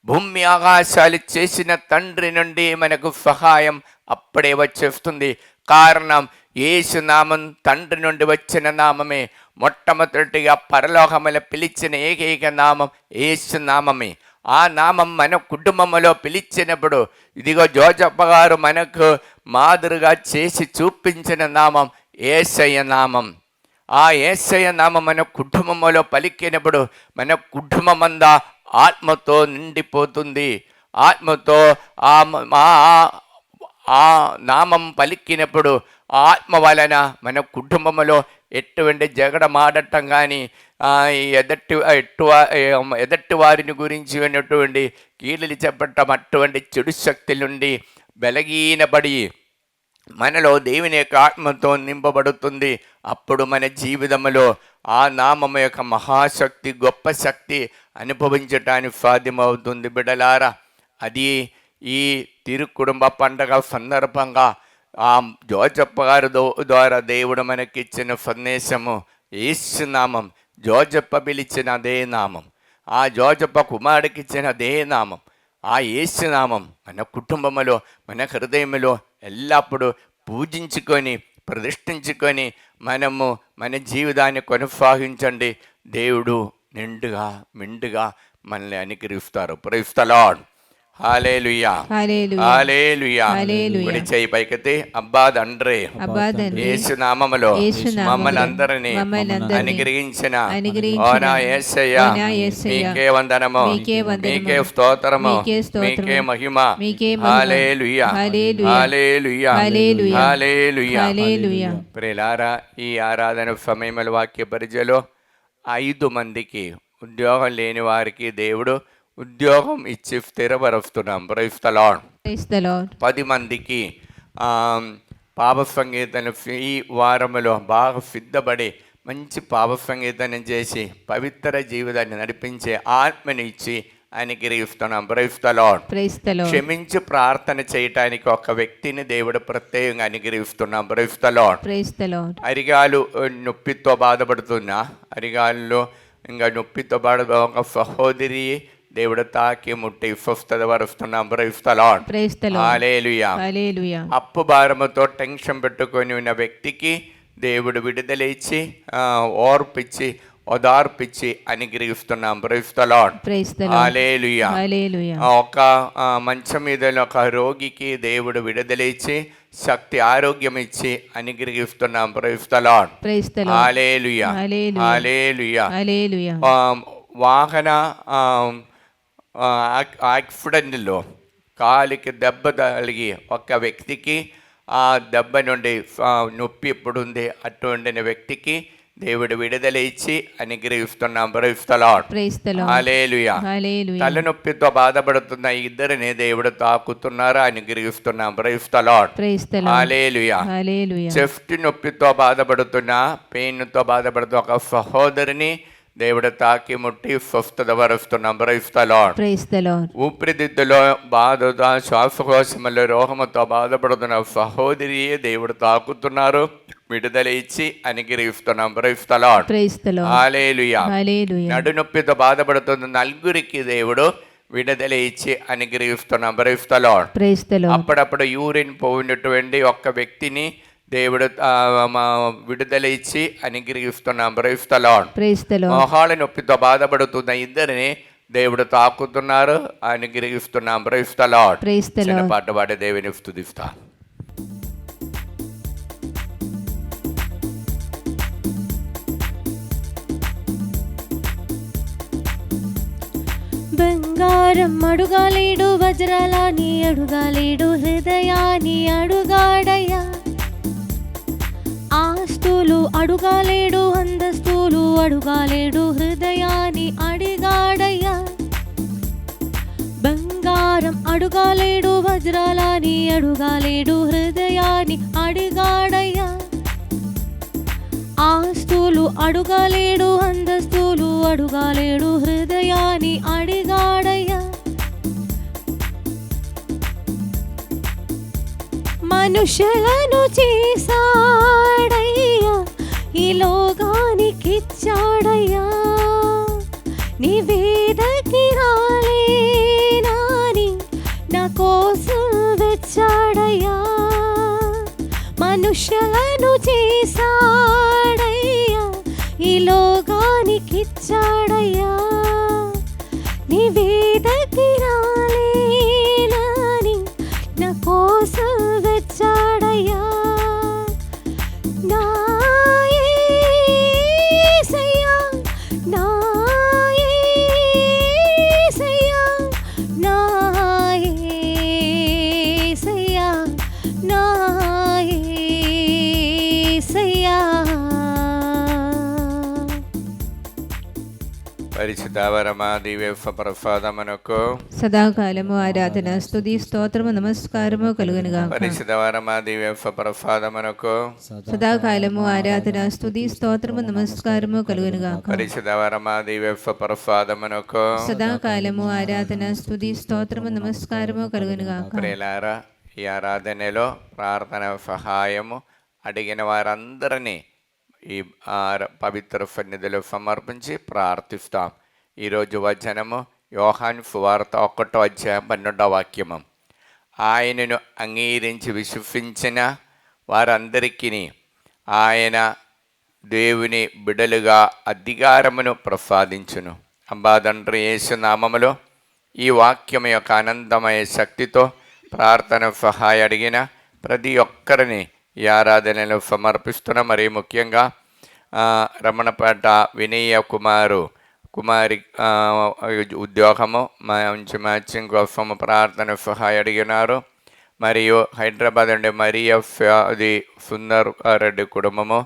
భూమి ఆకాశాలు చేసిన తండ్రి నుండి మనకు సహాయం అప్పుడే వచ్చేస్తుంది. కారణం యేసు నామం తండ్రి నుండి వచ్చిన నామమే. మొట్టమొదటిగా పరలోకములో పిలిచిన ఏకైక నామం యేసు నామమే. ఆ నామం మన కుటుంబంలో పిలిచినప్పుడు, ఇదిగో జోజప్ప గారు మనకు మాదిరిగా చేసి చూపించిన నామం యేసయ్య నామం. ఆ యేసయ్య నామం మన కుటుంబంలో పలికినప్పుడు మన కుటుంబమంతా ఆత్మతో నిండిపోతుంది. ఆత్మతో ఆ నామం పలికినప్పుడు ఆత్మ వలన మన కుటుంబంలో ఎటువంటి జగడమాడటం కానీ, ఎదటి వారిని గురించి ఉన్నటువంటి కీడులు చెప్పటం, అటువంటి చెడు శక్తుల నుండి బలహీనపడి మనలో దేవుని యొక్క ఆత్మతో నింపబడుతుంది. అప్పుడు మన జీవితంలో ఆ నామం యొక్క మహాశక్తి, గొప్ప శక్తి అనుభవించటానికి సాధ్యమవుతుంది. బిడ్డలారా, అది ఈ తిరుకుటుంబ పండగ సందర్భంగా ఆ జోజప్ప గారి ద్వారా దేవుడు మనకిచ్చిన సందేశము యేసు నామం. జోజప్ప పిలిచిన అదే నామం, ఆ జోజప్ప కుమారుడికి ఇచ్చిన అదే నామం, ఆ యేసు నామం మన కుటుంబంలో, మన హృదయంలో ఎల్లప్పుడూ పూజించుకొని ప్రతిష్ఠించుకొని మనము మన జీవితాన్ని కొనసాగించండి. దేవుడు నిండుగా మెండుగా మనల్ని అనుగ్రహిస్తారు. Praise the lord. Hallelujah, hallelujah. కుడి చేయి పైకెత్తి, అబ్బా తండ్రి, యేసు నామములో మమ్మల్ని అందరినీ అనుగ్రహించిన ఓ నా యేసయ్య, మీకే వందనము, మీకే స్తోత్రము, మీకే మహిమ. హల్లెలూయా, హల్లెలూయా, హల్లెలూయా. ప్రియులారా, ఈ ఆరాధన సమయంలో వాక్య పరిచయలో 5 మందికి ఉద్యోగం లేని వారికి దేవుడు ఉద్యోగం ఇచ్చి స్థిరపరుస్తున్నాం. Praise the lord. 10 మందికి పాప సంగీతం ఈ వారములో బాగా సిద్ధపడి మంచి పాప సంగీతం చేసి పవిత్ర జీవితాన్ని నడిపించే ఆత్మని ఇచ్చి అనుగ్రహిస్తున్నాం. Praise the lord. క్షమించి ప్రార్థన చేయటానికి ఒక వ్యక్తిని దేవుడు ప్రత్యేకంగా అనుగ్రహిస్తున్నాం. Praise the lord. అరిగాలు నొప్పితో బాధపడుతున్నా, అరిగాల్లో ఇంకా నొప్పితో బాధ ఒక సహోదరి దేవుడు తాకి ముట్టి స్వస్థపరుస్తున్నాం. Praise the lord. Praise the lord. Hallelujah. Hallelujah. అప్పు భారముతో టెన్షన్ పెట్టుకొని ఉన్న వ్యక్తికి దేవుడు విడుదల ఇచ్చి ఓర్పిచ్చి ఓదార్పిచ్చి అనుగ్రహిస్తున్నాం. Praise the lord. Praise the lord. Hallelujah. Hallelujah. ఒక మంచం మీద ఒక రోగికి దేవుడు విడుదల ఇచ్చి శక్తి ఆరోగ్యం ఇచ్చి అనుగ్రహిస్తున్నాం. Praise the lord. Praise the lord. Hallelujah. Hallelujah. Hallelujah. Hallelujah. వాహన యాక్సిడెంట్లో కాలికి దెబ్బ తగిలి ఒక వ్యక్తికి ఆ దెబ్బ నుండి నొప్పి ఎప్పుడుంది అటువంటి వ్యక్తికి దేవుడు విడుదల ఇచ్చి అనుగ్రహిస్తున్నాం. Praise the lord. Praise the lord. Hallelujah. Hallelujah. తలనొప్పితో బాధపడుతున్న ఇద్దరిని దేవుడు తాకుతున్నారా అనుగ్రహిస్తున్నాం. Praise the lord. Praise the lord. Hallelujah. Hallelujah. Chest నొప్పితో బాధపడుతున్న పెయిన్తో బాధపడుతున్న ఒక సహోదరిని దేవుడు తాకి ముట్టి స్వస్థపరుస్తున్నాం. Praise the lord. Praise the lord. ఊపిరితిత్తులో బాధతో శ్వాసకోశంలో రోగముతో బాధపడుతున్న సహోదరియే దేవుడు తాకుతున్నారు, విడుదల ఇచ్చి అనుగ్రహిస్తున్నాం. Praise the lord. Praise the lord. Hallelujah. Hallelujah. నడునొప్పితో బాధపడుతున్న నలుగురికి దేవుడు విడుదల ఇచ్చి అనుగ్రహిస్తున్నాం. Praise the lord. Praise the lord. అప్పుడప్పుడు యూరిన్ పోయినటువంటి ఒక్క వ్యక్తిని దేవుడు విడుదల ఇచ్చి అనుగ్రహిస్తున్నాం. Praise the lord. Praise the lord. మోహాల నొప్పితో బాధపడుతున్న ఇద్దరిని దేవుడు తాకుతున్నారు, అనుగ్రహిస్తున్నాం. Praise the lord. ప్రైజ్ ది చిన్న లార్డ్. పాట పాడి దేవుని స్తుతిస్తా. బంగారం అడుగాలేడు, వజ్రాలని అడుగాలేడు, హృదయాన్ని అడుగాడయ్యా. ఆస్తులు అడుగాలేడు, అంతస్తులు అడుగాలేడు, హృదయాన్ని అడిగాడయ్యా. బంగారం అడుగాలేడు, వజ్రాలని అడుగాలేడు, హృదయాన్ని అడిగాడయ్యా. ఆస్తులు అడుగాలేడు, అంతస్తులు అడుగాలేడు, హృదయాన్ని అడిగాడయ్యా. మనుషులను చేశాడయ్యా, ఈ లోకానికిచ్చాడయ్యా. నీ వేదకి రాలేనాని నా కోసం వచ్చాడయ్యా. మనుషులను చేశాడయ్యా, ఈ లోకానికిచ్చాడయ్యా. నీ వేదకి రాలేనాని నా కోసం వచ్చాడయ్యా. నా యేసయ్యా, నా యేసయ్యా, నా యేసయ్యా, నా యేసయ్యా. పరిశుద్ధ పరమ దివ్య ప్రసాదమునకు సదాకాలము ఆరాధన స్తుతి స్తోత్రము నమస్కారము కలుగునుగా. పరిశుద్ధ పరమ దివ్య ప్రసాదమునకు సదాకాలము ఆరాధన స్తుతి స్తోత్రము నమస్కారము కలుగునుగా. పరిశుద్ధ పరమ దివ్య ప్రసాదమునకు సదాకాలము ఆరాధన స్తుతి స్తోత్రము నమస్కారము కలుగునుగా. ప్రియులారా, ఈ ఆరాధనలో ప్రార్థన సహాయము అడిగిన వారందరినీ ఈ పవిత్ర సన్నిధిలో సమర్పించి ప్రార్థిస్తాం. ఈరోజు వచనము యోహాను సువార్త 1:12 ఆయనను అంగీకరించి విశ్వసించిన వారందరికీ ఆయన దేవుని బిడలుగా అధికారమును ప్రసాదించును. అంబా తండ్రి యేసు నామములో ఈ వాక్యం యొక్క ఆనందమయ శక్తితో ప్రార్థన సహాయ అడిగిన ప్రతి ఒక్కరిని ఈ ఆరాధనలో సమర్పిస్తున్నాం. మరి ముఖ్యంగా రమణపేట వినయ కుమారి ఉద్యోగము మంచి మ్యాచింగ్ కోసం ప్రార్థన సహాయ అడిగినారు. మరియు హైదరాబాద్ నుండి మరియా అది సుందర్ రెడ్డి కుటుంబము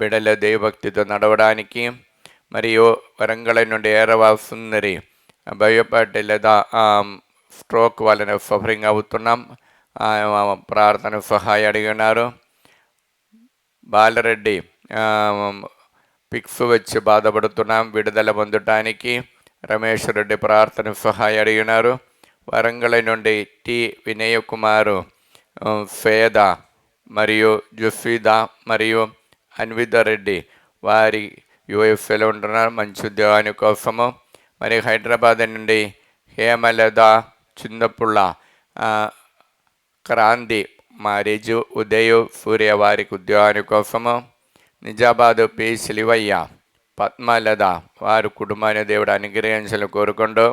బిడల దేవభక్తితో నడవడానికి, మరియు వరంగల్ నుండి ఏరవ సుందరి భయపడి లేదా స్ట్రోక్ వలన సఫరింగ్ అవుతున్నాం, ప్రార్థన సహాయ అడిగినారు. బాలరెడ్డి పిక్స్ వచ్చి బాధపడుతున్నాం, విడుదల పొందటానికి రమేష్ రెడ్డి ప్రార్థన సహాయ అడిగినారు. వరంగల్ నుండి టి వినయ్ కుమారు, ఫేద మరియు జుఫీదా మరియు అన్విత రెడ్డి వారి యూఎఫ్ఏలో ఉంటున్నారు మంచి ఉద్యోగాని కోసము. మరి హైదరాబాద్ నుండి హేమలత చిందపుళ్ళ, క్రాంతి మ్యారేజు ఉదయ్ సూర్య వారికి ఉద్యోగాని కోసము, నిజాబాదు పి శిలివయ్య పద్మలత వారి కుటుంబాన్ని దేవుడు అనుగ్రహించాలని కోరుకుంటూ,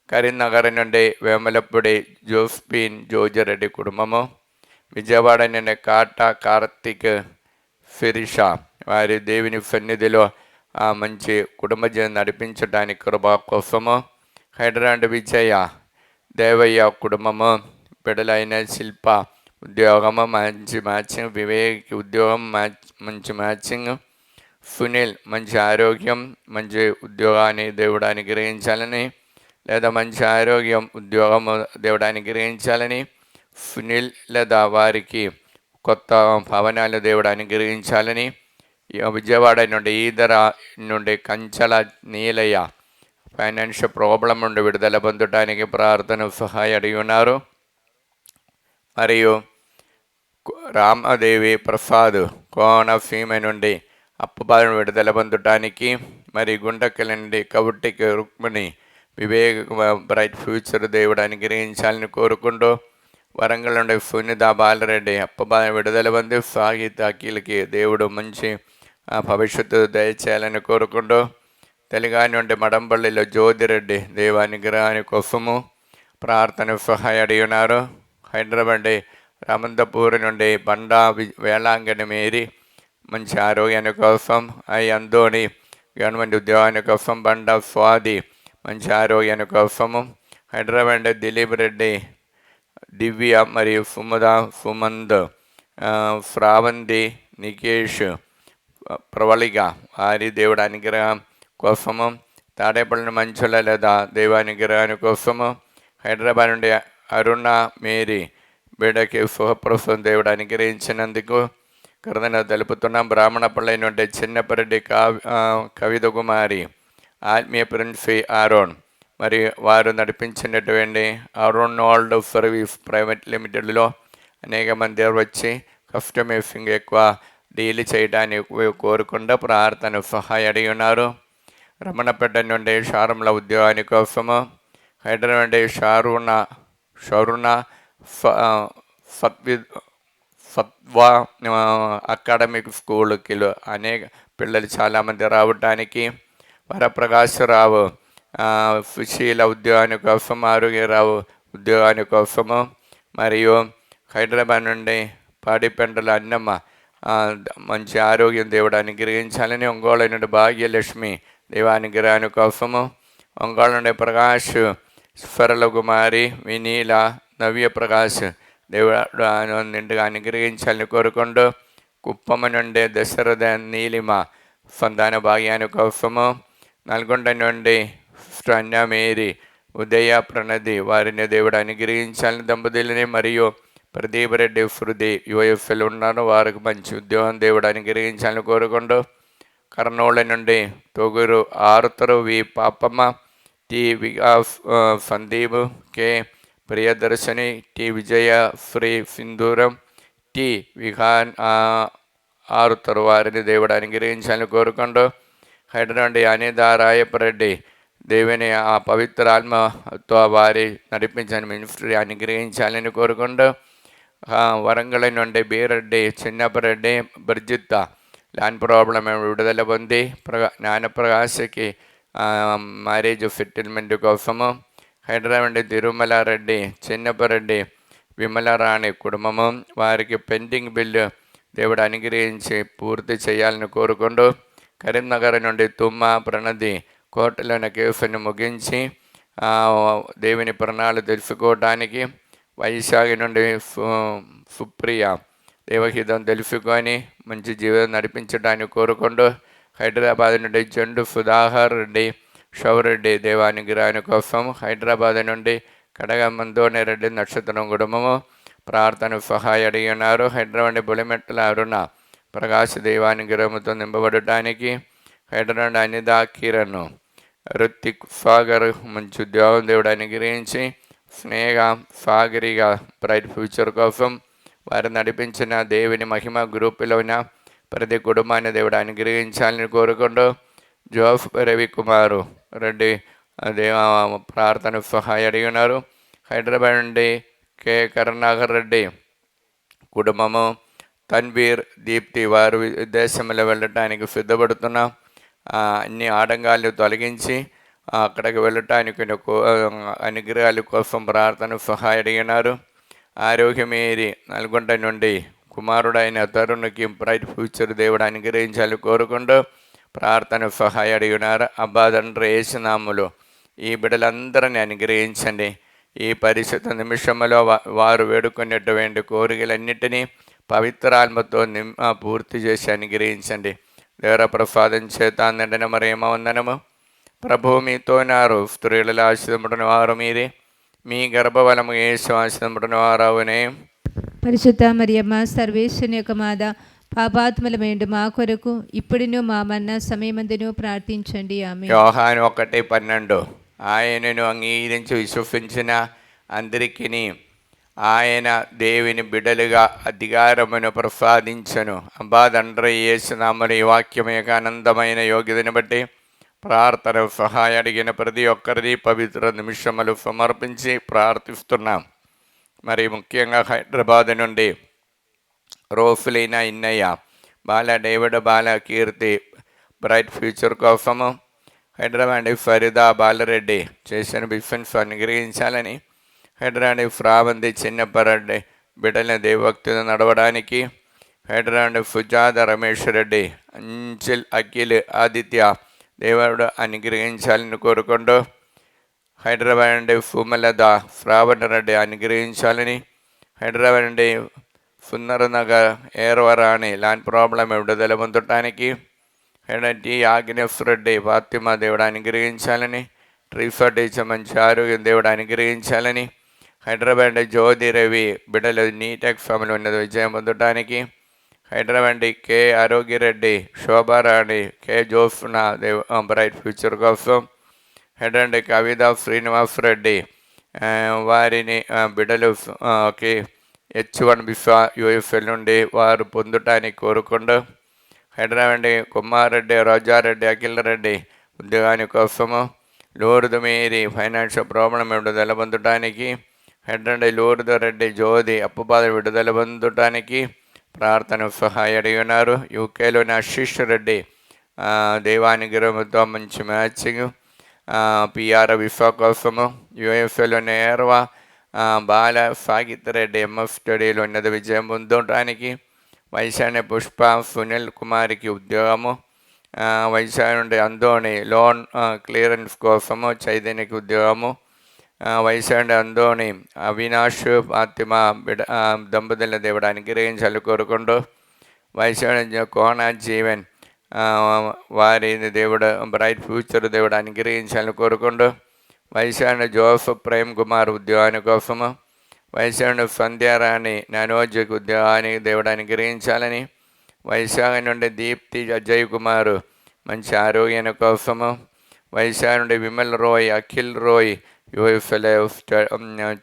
కరీంనగర్ నుండి వేమలపూడి జోస్పిన్ జోజిరెడ్డి కుటుంబము, విజయవాడ నుండి కాటా కార్తిక్ ఫిరిషా వారి దేవుని సన్నిధిలో మంచి కుటుంబ జీవనం నడిపించడానికి కృప కోసము, హైదరాబాద్ విజయ దేవయ్య కుటుంబము, బిడలైన శిల్ప ఉద్యోగము మంచి మ్యాచింగ్, వివేక్ ఉద్యోగం మంచి మ్యాచింగ్, సునీల్ మంచి ఆరోగ్యం మంచి ఉద్యోగాన్ని దేవుడు అనుగ్రహించాలని, లేదా మంచి ఆరోగ్యం ఉద్యోగము దేవుడు అనుగ్రహించాలని, సునీల్ లేదా వారికి కొత్త భవనాలు దేవుడు అనుగ్రహించాలని, విజయవాడ నుండి ఈదర నుండి కంచల నీలయ్య ఫైనాన్షియల్ ప్రాబ్లం నుండి విడుదల పొందడానికి ప్రార్థన సహాయ అడిగి ఉన్నారు. మరియు రామదేవి ప్రసాద్ కోనసీమ నుండి అప్పుబాలను విడుదల పొందడానికి, మరి గుండెకల నుండి కవుటికి రుక్మిణి వివేక్ బ్రైట్ ఫ్యూచర్ దేవుడు అనుగ్రహించాలని కోరుకుంటూ, వరంగల్ నుండి సునీత బాలరెడ్డి అప్పబాలను విడుదల పొంది సాహిత్య అఖిలకి దేవుడు మంచి భవిష్యత్తు దయచేయాలని కోరుకుంటూ, తెలంగాణ నుండి మడంపల్లిలో జ్యోతిరెడ్డి దేవానుగ్రహాని కోసము ప్రార్థన సహాయ అడిగి ఉన్నారు. హైదరాబాద్ రామంతపూర్ నుండి బండా వేళాంగని మేరీ మంచి ఆరోగ్యాన్ని కోసం, అందోని గవర్నమెంట్ ఉద్యోగాన్ని కోసం, బండా స్వాది మంచి ఆరోగ్యాన్ని కోసము, హైదరాబాద్ దిలీప్ రెడ్డి దివ్య మరియు సుమంద్ శ్రావంతి నికేష్ ప్రవళిక వారి దేవుడు అనుగ్రహం కోసము, తాడేపల్లి మంచుల లేదా దైవానుగ్రహాని కోసము, హైదరాబాద్ నుండి అరుణ మేరీ బిడ్డకి సుఖప్రసం దేవుడు అనుగ్రహించినందుకు కృతజ్ఞత తెలుపుతున్నాం. బ్రాహ్మణపల్లి నుండి చిన్నపరెడ్డి కవిత కుమారి ఆత్మీయ ప్రిన్సి ఆరోన్ మరి వారు నడిపించినటువంటి అరోనాల్డ్ సర్వీస్ ప్రైవేట్ లిమిటెడ్లో అనేక మంది వచ్చి కస్టమైజింగ్ ఎక్కువ డీల్ చేయడానికి కోరుకుండా ప్రార్థన సహాయ అడిగి ఉన్నారు. రమణపేట నుండి షారంల ఉద్యోగాని కోసము, హైదరాబాద్ నుండి షరుణ సత్వా అకాడమిక్ స్కూల్కి అనేక పిల్లలు చాలామంది రావడానికి, వరప్రకాశరావు సుశీల ఉద్యోగాని కోసం, ఆరోగ్యరావు ఉద్యోగాని కోసము, మరియు హైదరాబాద్ నుండి పాడిపెంటల అన్నమ్మ మంచి ఆరోగ్యం దేవుడు అనుగ్రహించాలని, ఒంగోలు నుండి భాగ్యలక్ష్మి దేవానుగ్రహాని కోసము, ఒంగోలు నుండి ప్రకాష్ స్వరల కుమారి వినీల నవ్య ప్రకాష్ దేవుడు నిండుగా అనుగ్రహించాలని కోరుకుంటూ, కుప్పమ నుండి దశరథ నీలిమ సంతాన భాగ్యాని కోసము, నల్గొండ నుండి అన్య మేరీ ఉదయ ప్రణది వారిని దేవుడు అనుగ్రహించాలని దంపతులని, మరియు ప్రదీప్ రెడ్డి శృతి యుఎఫ్ఎల్ ఉన్నారు వారికి మంచి ఉద్యోగం దేవుడు అనుగ్రహించాలని కోరుకుంటూ, కర్నూలు నుండి తొగురు ఆరుతరు V Papamma, T Vikas Sandeep K Priyadarshini, T Vijaya Sri Sindhuram, T Vihaan ఆరుతరు వారిని దేవుడు అనుగ్రహించాలని కోరుకుంటూ, హైదరాబాద్ అనిత రాయపరెడ్డి దేవుని ఆ పవిత్ర ఆత్మతో వారి నడిపించని మినిస్ట్రీ అనుగ్రహించాలని కోరుకుంటూ, వరంగల్ నుండి బీరెడ్డి చిన్నపరెడ్డి బ్రిజిత్త ల్యాండ్ ప్రాబ్లం విడుదల పొంది జ్ఞానప్రకాశకి మ్యారేజ్ సెటిల్మెంట్ కోసము, హైదరాబాద్ తిరుమలారెడ్డి చిన్నపరెడ్డి విమలరాణి కుటుంబము వారికి పెండింగ్ బిల్లు దేవుడు అనుగ్రహించి పూర్తి చేయాలని కోరుకుంటూ, కరీంనగర్ నుండి తుమ్మ ప్రణది కోర్టులోని కేసును ముగించి దేవుని ప్రణాళిక తెలుసుకోవడానికి, వైశాఖి నుండి సుప్రియ దేవహితం తెలుసుకొని మంచి జీవితం నడిపించడానికి కోరుకుంటూ, హైదరాబాద్ నుండి జండు సుధాకర్ రెడ్డి షౌరెడ్డి దేవానుగ్రహాని కోసం, హైదరాబాద్ నుండి కడగ మందోని రెడ్డి నక్షత్రం కుటుంబము ప్రార్థన సహాయ అడిగి ఉన్నారు. హైదరాబాద్ బులిమెట్ల అరుణ ప్రకాశ దేవానుగ్రహంతో నింపబడటానికి, హైదరాబాద్ అనిత కిరణ్ రుతిక్ సాగర్ మంచి ఉద్యోగం దేవుడు అనుగ్రహించి, స్నేహ సాగరిగా బ్రైట్ ఫ్యూచర్ కోసం వారు నడిపించిన దేవుని మహిమ గ్రూపులోన ప్రతి కుటుంబాన్ని దేవుడు అనుగ్రహించాలని కోరుకుంటూ, జోఫ్ రవికుమారు రెడ్డి అదే ప్రార్థన సహాయం అడిగి ఉన్నారు. హైదరాబాద్ నుండి కె కరుణాకర్ రెడ్డి కుటుంబము, తన్వీర్, దీప్తి వారు విదేశంలో వెళ్ళటానికి సిద్ధపడుతున్నాం. అన్ని ఆటంకాలు తొలగించి అక్కడికి వెళ్ళటానికి అనుగ్రహాల కోసం ప్రార్థన సహాయం అడిగినారు. ఆరోగ్యమేరి నల్గొండ నుండి కుమారుడైన తరుణ్కి బ్రైట్ ఫ్యూచర్ దేవుడు అనుగ్రహించాలని కోరుకుంటూ ప్రార్థన సహాయం అడిగినారు. అబ్బా తండ్రి యేసునామములో ఈ బిడ్డలందరినీ అనుగ్రహించండి. ఈ పరిశుద్ధ నిమిషంలో వారు వేడుకునేటువంటి కోరికలన్నిటినీ పవిత్రాత్మతో పూర్తి చేసి అనుగ్రహించండి. దేవర ప్రసాదం చేత నిండిన మరేమో వందనము. ప్రభువు మీతోనారు, స్త్రీలలో ఆశీర్వదింపబడిన వారు మీరే, మీ గర్భఫలము యేసు ఆశీర్వదింపబడిన వారవునే. పరిశుద్ధ మరియమ్మ సర్వేశ్వరుని యొక్క మాత, పాపాత్మలమేండు మా కొరకు ఇప్పుడును మా మరణ సమయమందును ప్రార్థించండి. ఆమేన్. యోహాను 1:12 ఆయనను అంగీకరించి విశ్వసించిన అందరికీ ఆయన దేవుని బిడ్డలుగా అధికారమును ప్రసాదించను. అబ్బా తండ్రి యేసునామమున ఈ వాక్యం యొక్క ఆనందమైన యోగ్యతను బట్టి ప్రార్థన సహాయం అడిగిన ప్రతి ఒక్కరిని పవిత్ర నిమిషములు సమర్పించి ప్రార్థిస్తున్నాం. మరి ముఖ్యంగా హైదరాబాద్ నుండి రోఫులైన ఇన్నయ్య, బాల డేవిడ్, బాల కీర్తి బ్రైట్ ఫ్యూచర్ కోసము, హైదరాబాద్ ఫరీదా బాలరెడ్డి చేసిన బిఫెన్స్ అనుగ్రహించాలని, హైదరాబాద్ ఫ్రాబంది చిన్నప్పరెడ్డి బిడ్డల దేవభక్తితో నడవడానికి, హైదరాబాద్ సుజాత రమేష్ రెడ్డి, అంచిల్ అఖిల్ ఆదిత్య దేవుడు అనుగ్రహించాలని కోరుకుంటూ, హైదరాబాద్ నుండి సుమలత శ్రావణ రెడ్డి అనుగ్రహించాలని, హైదరాబాద్ నుండి సుందరనగర్ ఏర్వరాణి ల్యాండ్ ప్రాబ్లం విడుదల పొందటానికి, హైదరాబాద్ టి ఆగ్నేష్ రెడ్డి ఫాతిమా దేవుడు అనుగ్రహించాలని, ట్రిఫా టీచర్ మంచి ఆరోగ్యం దేవుడు అనుగ్రహించాలని, హైదరాబాద్ జ్యోతి రవి బిడ్డలు నీట్ ఎగ్జామ్లో ఉన్నది విజయం పొందటానికి, హైదరాబాద్ కె ఆరోగ్యరెడ్డి, శోభారాణి, కె జోఫ్నా బ్రైట్ ఫ్యూచర్ కోసం, హైదరాబాద్ కవిత శ్రీనివాస్ రెడ్డి వారిని బిడ్డలు H1 బిఫా యూఎఫ్ఎల్ నుండి వారు పొందటానికి కోరుకుంటూ, హైదరాబాద్ కుమారెడ్డి, రోజారెడ్డి, అఖిల్ రెడ్డి ఉద్యోగాని కోసము, లూర్దు మేరీ ఫైనాన్షియల్ ప్రాబ్లం విడుదల పొందటానికి, హైదరాబాద్ లూర్దు రెడ్డి జ్యోతి అప్పుబాధ విడుదల పొందటానికి ప్రార్థన సహాయం అడిగి ఉన్నారు. యూకేలోని ఆశీష్ రెడ్డి దేవానుగ్రహంతో మంచి మ్యాచింగ్, పిఆర్ విఫా కోసము, యూఎఫ్ఏలోని ఏర్వా బాల సాగిత్ రెడ్డి ఎంఎఫ్ స్టడీలో ఉన్నత విజయం పొందటానికి, వైశాఖ పుష్ప సునీల్ కుమార్కి ఉద్యోగము, వైశాఖ నుండి అందోని లోన్ క్లియరెన్స్ కోసము చైతన్యకి ఉద్యోగము, వైశాఖ అందోని అవినాష్ ఫాతిమా బిడ దంపతుల దేవుడు అనుగ్రహించాలని కోరుకుంటూ, వైశాఖ కోన జీవన్ వారి దేవుడు బ్రైట్ ఫ్యూచర్ దేవుడు అనుగ్రహించాలని కోరుకుంటూ, వైశాఖ జోసఫ్ ప్రేమ్ కుమార్ ఉద్యోగాని కోసము, వైశాఖ సంధ్యారాణి నానోజ్కి ఉద్యోగానికి దేవుడు అనుగ్రహించాలని, వైశాఖ నుండి దీప్తి అజయ్ కుమారు మంచి ఆరోగ్యాన్ని కోసము, వైశాఖ నుండి విమల్ రోయ్, అఖిల్ రోయ్ యూఎఫ్ఎల్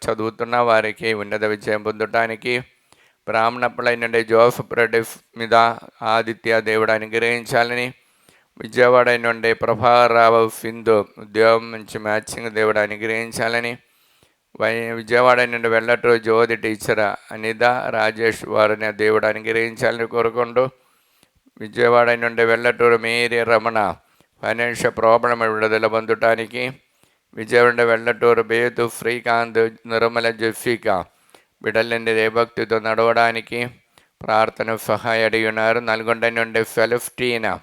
చదువుతున్న వారికి ఉన్నత విజయం పొందటానికి, బ్రాహ్మణపల్లి నుండి జోసఫ్ రెడ్డి మీద ఆదిత్య దేవుడు అనుగ్రహించాలని, విజయవాడ నుండి ప్రభారావు సింధు ఉద్యోగం మంచి మ్యాచింగ్ దేవుడు అనుగ్రహించాలని, విజయవాడ నుండి వెళ్ళటూ జ్యోతి టీచర్ అనిత రాజేష్ వారిని దేవుడు అనుగ్రహించాలని కోరుకుంటూ, విజయవాడ నుండి వెళ్ళటూరు మేరీ రమణ ఫైనాన్షియల్ ప్రాబ్లం విడుదల పొందటానికి, విజయవాడ వెళ్ళటూరు బేతు శ్రీకాంత్ నిర్మల జెఫికా బిడ్డలండి దేవభక్తితో నడవడానికి ప్రార్థన సహాయం అడిగి ఉన్నారు. నల్గొండ నుండి ఫెలిస్టీనా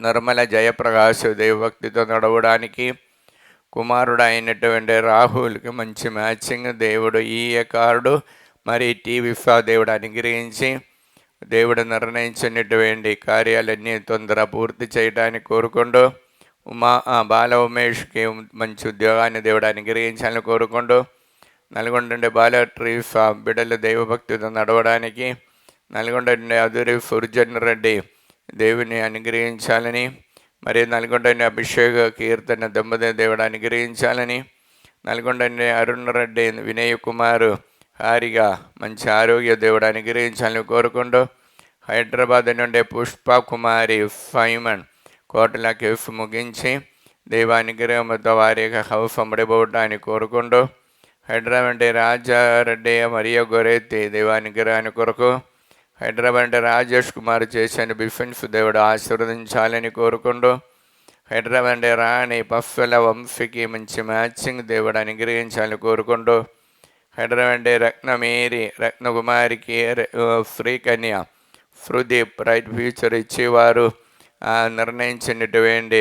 నిర్మల జయప్రకాష్ దేవభక్తితో నడవడానికి, కుమారుడు అయినటువంటి రాహుల్కి మంచి మ్యాచింగ్ దేవుడు ఈ కార్డు మరి టీవీఫా దేవుడు అనుగ్రహించి దేవుడు నిర్ణయించినటువంటి కార్యాలన్నీ తొందర పూర్తి చేయడానికి కోరుకుంటూ, బాల ఉమేష్కి మంచి ఉద్యోగాన్ని దేవుడు అనుగ్రహించాలని కోరుకుంటూ, నల్గొండ నుండి బాల ట్రీఫా బిడ్డలు దైవభక్తితో నడవడానికి, నల్గొండ నుండి అదురి సుర్జన్ రెడ్డి దేవుని అనుగ్రహించాలని, మరి నల్గొండ నుండి అభిషేక్ కీర్తన దంపతి దేవుడు అనుగ్రహించాలని, నల్గొండ నుండి అరుణ్ రెడ్డి వినయ్ కుమారు హారిగా మంచి ఆరోగ్య దేవుడు అనుగ్రహించాలని కోరుకుంటూ, హైదరాబాద్ నుండి పుష్ప కుమారి ఫైమన్ కోటల కేఫ్ ముగించి దైవానుగ్రహంతో వారి యొక్క హౌస్ అమ్మడిపోవటాన్ని కోరుకుంటూ హైదరాబాద్ రాజారెడ్డి మరియ గొరెత్తి దైవానుగ్రహాన్ని కొరకు హైదరాబాద్ రాజేష్ కుమార్ చేసిన బిఫెన్స్ దేవుడు ఆశీర్వదించాలని కోరుకుంటూ హైదరాబాద్ రాణి పఫ్ఫల వంశీకి మంచి మ్యాచింగ్ దేవుడు అనుగ్రహించాలని కోరుకుంటూ హైదరాబాద్ రత్నమేరి రత్నకుమారికి శ్రీకన్య హృదీప్ బ్రైట్ ఫ్యూచర్ ఇచ్చేవారు నిర్ణయించినటువంటి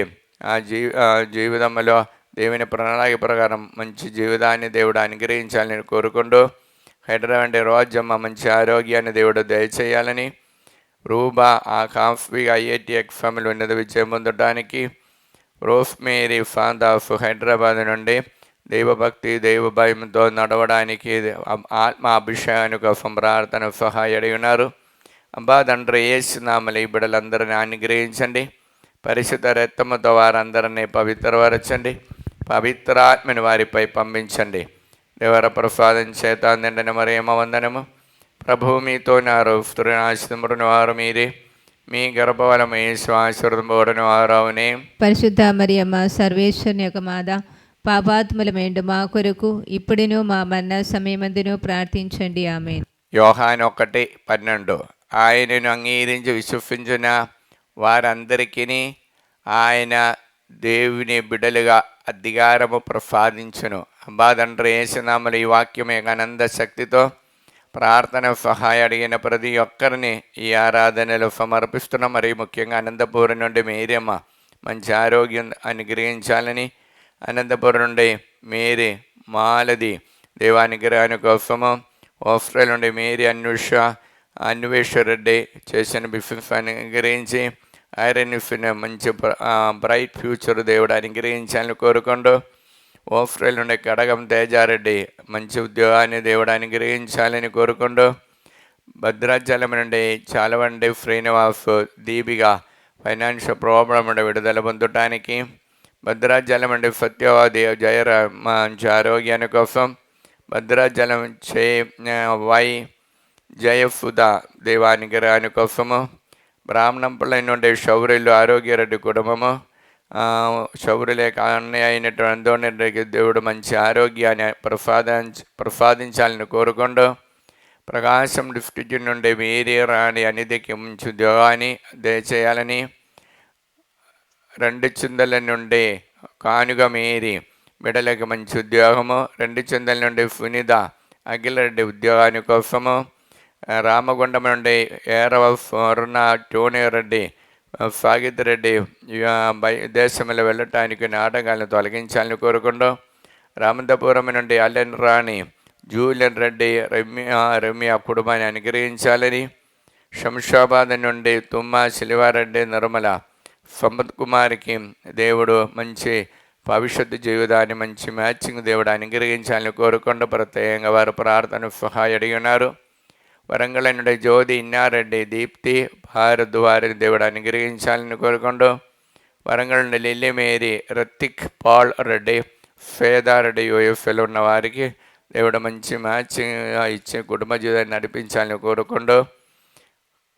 జీవితంలో దేవుని ప్రణాళిక ప్రకారం మంచి జీవితాన్ని దేవుడు అనుగ్రహించాలని కోరుకుంటూ హైదరాబాద్ రోజమ్మ మంచి ఆరోగ్యాన్ని దేవుడు దయచేయాలని రూబా ఆ కాఫీ ఐఐటి ఎగ్జామ్లు ఉన్నత విజయం పొందడానికి రోస్మేరీ ఫాదాఫ్ హైదరాబాద్ నుండి దైవభక్తి దైవ భయంతో నడవడానికి ఆత్మ అభిషేకాన్ని కోసం ప్రార్థన సహాయడి ఉన్నారు. అబ్బా తండ్రి యేసునామములో ఈ బిడ్డలందరినీ అనుగ్రహించండి. పరిశుద్ధ రక్తముతో వారందరినీ పవిత్రపరచండి. పవిత్రాత్మని వారిపై పంపించండి. దేవర ప్రసాదం చేత నిండిన మరియమ్మ వందనము. ప్రభువు మీతో నారు స్త్రీనాశితముడిన వారు మీరే, మీ గర్భఫలము యేసు ఆశీర్వదింపబడిన వారవునే. పరిశుద్ధ మరియమ్మ సర్వేశ్వరుని యొక్క మాత, పాపాత్ములమేండు మా కొరకు ఇప్పుడును మా మరణ సమయమందును ప్రార్థించండి. ఆమేన్. యోహాను 1:12 ఆయనను అంగీకరించి విశ్వసించిన వారందరికీ ఆయన దేవుని బిడ్డలుగా అధికారము ప్రసాదించును. అబ్బా తండ్రి యేసునామములో ఈ వాక్యం యొక్క ఆనంద శక్తితో ప్రార్థన సహాయం అడిగిన ప్రతి ఒక్కరిని ఈ ఆరాధనలో సమర్పిస్తున్నాం. మరి ముఖ్యంగా అనంతపురం నుండి మేరియమ్మ మంచి ఆరోగ్యం అనుగ్రహించాలని, అనంతపురం నుండి మేరీ మాలది దేవానుగ్రహాని కోసము, ఆస్ట్రేలియా నుండి మేరీ అన్వేషరెడ్డి చేసిన బిజినెస్ అనుగ్రహించి ఐరన్ఫిన్ మంచి బ్రైట్ ఫ్యూచర్ దేవుడు అనుగ్రహించాలని కోరుకుంటూ ఆస్ట్రేలియా నుండి కడగం తేజారెడ్డి మంచి ఉద్యోగాన్ని దేవుడు అనుగ్రహించాలని కోరుకుంటూ భద్రాచలం నుండి చాలవండి శ్రీనివాస్ దీపిగా ఫైనాన్షియల్ ప్రాబ్లం నుండి విడుదల పొందటానికి, భద్రాచలం నుండి సత్యవాది జయరామ్ మంచి ఆరోగ్యాన్ని కోసం, భద్రాచలం వై జయఫుదా దేవానుగ్రహాని కోసము, బ్రాహ్మణంపల్లి నుండి శౌర్యులు ఆరోగ్యరెడ్డి కుటుంబము, శౌర్యులేక అన్నయ్య అయినటువంటి అందోరెడ్డికి దేవుడు మంచి ఆరోగ్యాన్ని ప్రసాదించాలని కోరుకుంటూ ప్రకాశం డిస్ట్రిక్ట్ నుండి వీరి రాణి అనిధికి మంచి ఉద్యోగాన్ని దయచేయాలని, 2 చిందల నుండి కానుగ మేరీ బిడలకి మంచి ఉద్యోగము, 2 చిందల నుండి సునీత అఖిలరెడ్డి ఉద్యోగాని కోసము, రామగుండం నుండి ఏరవ పూర్ణ టోనీరెడ్డి సాగిత్ రెడ్డి దేశంలో వెళ్ళటానికి నాటకాలను తొలగించాలని కోరుకుంటూ, రామంతపురం నుండి అల్లెన్ రాణి జూలియన్ రెడ్డి రమ్య కుటుంబాన్ని అనుగ్రహించాలని, శంషాబాద్ నుండి తుమ్మా శిలివారెడ్డి నిర్మల సంపత్ కుమార్కి దేవుడు మంచి భవిష్యత్తు జీవితాన్ని మంచి మ్యాచింగ్ దేవుడు అనుగ్రహించాలని కోరుకుంటూ ప్రత్యేకంగా వారు ప్రార్థన సహాయం అడిగి ఉన్నారు. వరంగల్ నుండి జ్యోతి ఇన్నారెడ్డి దీప్తి భారద్వారి దేవుడు అనుగ్రహించాలని కోరుకుంటూ, వరంగల్ నుండి lily Mary Ratik Paul Reddy ఫేదారెడ్డి యూఎఫ్ఎల్ ఉన్న వారికి దేవుడు మంచి మ్యాచింగ్ ఇచ్చి కుటుంబ జీవితాన్ని నడిపించాలని కోరుకుంటూ,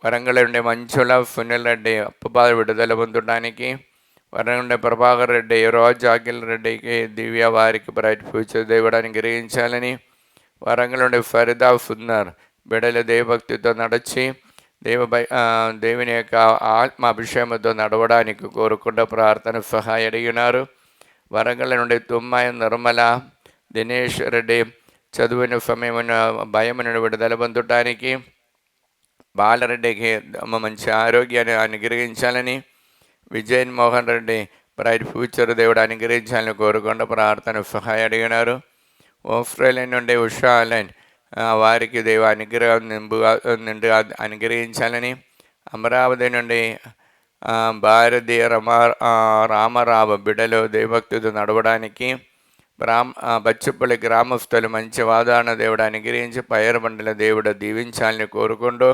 వరంగల్ నుండి మంచుల సునీల్ రెడ్డి అప్పబాధ విడుదల పొందడానికి, వరంగల్ నుండి ప్రభాకర్ రెడ్డి రోజు అఖిల్ రెడ్డికి దివ్య వారికి బ్రైట్ ఫ్యూచర్ దేవుడు అనుగ్రహించాలని, వరంగల్ నుండి ఫరిదా సుందర్ బిడల దేవభక్తితో నడిచి దేవుని యొక్క ఆత్మ అభిషేకంతో నడవడానికి కోరుకుంటూ ప్రార్థన సహాయం అడిగినారు. వరంగల్ నుండి తుమ్మాయి నిర్మల దినేష్ రెడ్డి చదువుని సమయమైన భయమును విడుదల పొందటానికి, బాలరెడ్డికి మంచి ఆరోగ్యాన్ని అనుగ్రహించాలని, విజయన్ మోహన్ రెడ్డి బ్రైట్ ఫ్యూచర్ దేవుడు అనుగ్రహించాలని కోరుకుంటూ ప్రార్థన సహాయం అడిగినారు. ఆస్ట్రేలియా నుండి ఉషా లైన్ వారికి దేవ అనుగ్రహం నిండుగా అనుగ్రహించాలని, అమరావతి నుండి భారతి రామారావు బిడ్డలు దేవభక్తితో నడవడానికి, బచ్చుపల్లి గ్రామస్తులు మంచి వాతావరణ దేవుడు అనుగ్రహించి పైరు బండల దేవుడు దీవించాలని కోరుకుంటూ,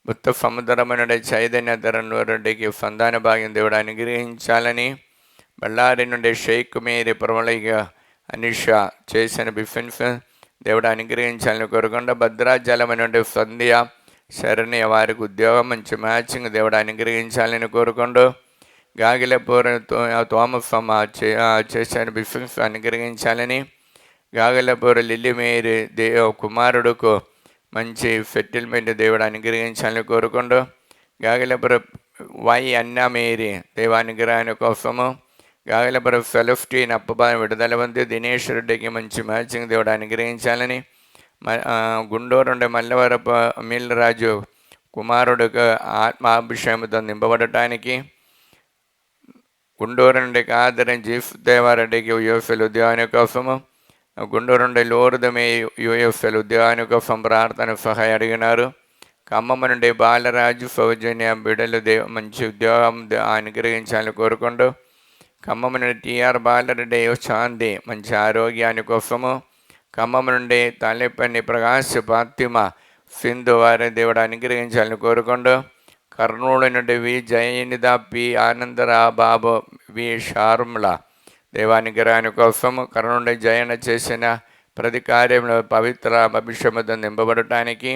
ముత్త సముద్రం నుండి చైతన్య ధరన్రెడ్డికి సంతాన భాగ్యం దేవుడు అనుగ్రహించాలని, బళ్ళారి నుండి షేక్ మేరీ ప్రమళిక అనిష చేసిన బిఫెన్స్ దేవుడు అనుగ్రహించాలని కోరుకుంటూ, భద్రాచలం నుండి సంధ్య శరణ్య వారికి ఉద్యోగం మంచి మ్యాచింగ్ దేవుడు అనుగ్రహించాలని కోరుకుంటూ, గాగిలపూర్ తోమఫమ్మ చేసిన బిఫెన్స్ అనుగ్రహించాలని, గాగిలపూర్ లిల్లిమేరి కుమారుడుకు మంచి సెటిల్మెంట్ దేవుడు అనుగ్రహించాలని కోరుకుంటూ, గాగిలపుర వై అన్నమేరి దేవానుగ్రహాన్ని కోసము, గాగిలపుర ఫెలఫ్టీన్ అప్పబాన్ విడుదల పొంది దినేష్ రెడ్డికి మంచి మ్యాచింగ్ దేవుడు అనుగ్రహించాలని, గుండూరు నుండి మల్లవరపు అమిల్ రాజు కుమారుడికి ఆత్మాభిషేకంతో నింపబడటానికి, గుండూరు నుండి కాదరం జీఫ్ దేవారెడ్డికి యూఎఫ్ఎల్ ఉద్యోగాని కోసము, గుండూరు నుండి లోర్దమే యూఎఫ్ఎల్ ఉద్యోగాని కోసం ప్రార్థన సహాయం అడిగినారు. ఖమ్మం నుండి బాలరాజు సౌజన్య బిడలు మంచి ఉద్యోగం అనుగ్రహించాలని కోరుకుంటూ, ఖమ్మం నుండి టిఆర్ బాలరెడ్డి శాంతి మంచి ఆరోగ్యాన్ని కోసము, ఖమ్మం నుండి తాలేపల్లి ప్రకాశ్ ఫాతిమ సింధు వారి దేవుడు అనుగ్రహించాలని కోరుకుంటూ, కర్నూలు నుండి వి జయనిద పి ఆనందరా బాబు వి షార్ముల దేవానుగ్రహాన్ని కోసము, కర్నూలు నుండి జయన చేసిన ప్రతి కార్యంలో పవిత్ర అభిషేకంతో నింపబడటానికి,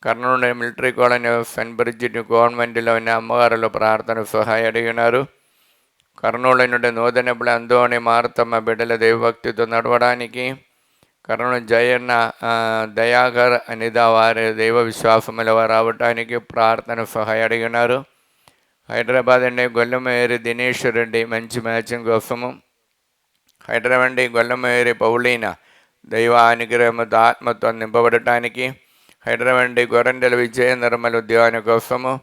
కర్నూలు మిలిటరీ కాలనీ సెంట్ బ్రిడ్జిట్ గవర్నమెంట్లోని అమ్మవారిలో ప్రార్థన సహాయం అడిగినారు. కర్నూలు నుండి నూతనపుల అందోని మారుతమ్మ బిడ్డల దైవభక్తితో నడవడానికి, కర్నూలు జయన్న దయాకర్ అనిద వారి దైవ విశ్వాసముల వారు రావటానికి ప్రార్థన సహాయం అడిగినారు. హైదరాబాద్ అండి గొల్లమేరి దినేష్ రెడ్డి మంచి మ్యాచింగ్ కోసము, హైదరాబాద్ అండి గొల్లమేరి పౌలీన దైవ అనుగ్రహంతో ఆత్మతో నింపబడటానికి, హైదరాబాద్ గొరండెల విజయ నిర్మల ఉద్యోగాని కోసము,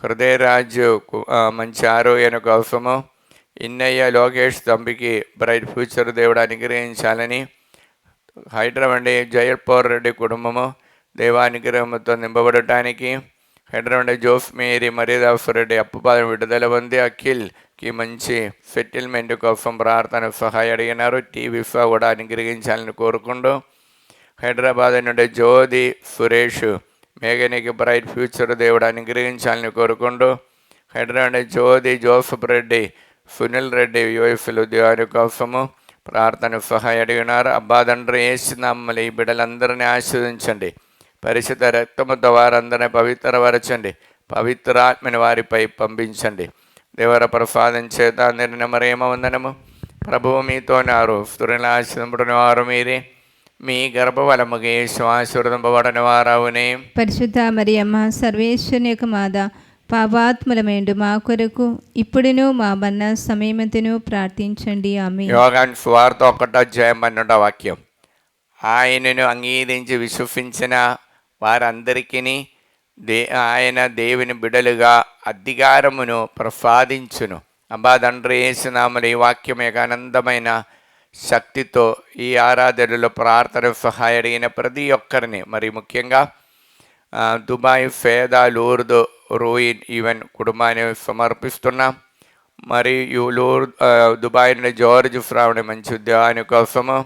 హృదయరాజు మంచి ఆరోగ్యం కోసము, ఇన్నయ్య లోకేష్ తంబికి బ్రైట్ ఫ్యూచర్ దేవుడు అనుగ్రహించాలని, హైదరాబాద్ జయపూర్ రెడ్డి కుటుంబము దైవానుగ్రహంతో నింపబడటానికి, హైదరాబాద్ జోఫ్ మేరీ మర్యాదాస్ రెడ్డి అప్పుపాదం విడుదల పొంది అఖిల్కి మంచి సెటిల్మెంట్ కోసం ప్రార్థన సహాయం అడిగినారు. టీవీఫా కూడా అనుగ్రహించాలని కోరుకుంటూ, హైదరాబాద్ నుండి జ్యోతి సురేష్ మేఘనికి బ్రైట్ ఫ్యూచర్ దేవుడు అనుగ్రహించాలని కోరుకుంటూ, హైదరాబాద్ జ్యోతి జోసఫ్ రెడ్డి సునీల్ రెడ్డి యూఎఫ్ఎల్ ఉద్యోగాని కోసము ప్రార్థన సహాయం అడిగినారు. అబ్బాదండ్రి ఏసునామములు ఈ బిడ్డలందరినీ ఆశీర్వదించండి, పరిశుద్ధ రక్తముతో వారందరినీ పవిత్రపరచండి, పవిత్రాత్మని వారిపై పంపించండి. దేవర ప్రసాదం చేత నిర్ణమరేమ వందనము. ప్రభువు మీతోనారు, స్త్రీల ఆశీర్వదింపబడిన వారు మీరే, మీ గర్భఫలముగా యేసు ఆశీర్వదింపబడిన వారవునే. పరిశుద్ధ మరియమ్మ సర్వేశ్వరుని యొక్క మాత, పాపాత్ములమైండు మా కొరకు ఇప్పుడును మా మరణ సమయమంతను ప్రార్థించండి. ఆమె యోగాన్ సువార్త 1:12 వాక్యం, ఆయనను అంగీకరించి విశ్వసించిన వారందరికీ ఆయన దేవుని బిడలుగా అధికారమును ప్రసాదించును. అబ్బా తండ్రి యేసునామములో ఈ వాక్యం యొక్క ఆనందమైన శక్తితో ఈ ఆరాధనలో ప్రార్థన సహాయం అడిగిన ప్రతి ఒక్కరిని, మరి ముఖ్యంగా దుబాయ్ ఫేదా లూర్దు రోయిన్ ఈవెన్ కుటుంబాన్ని సమర్పిస్తున్నాం. మరియు దుబాయ్ నుండి జార్జ్ ఫ్రావుని మంచి ఉద్యోగాని కోసము,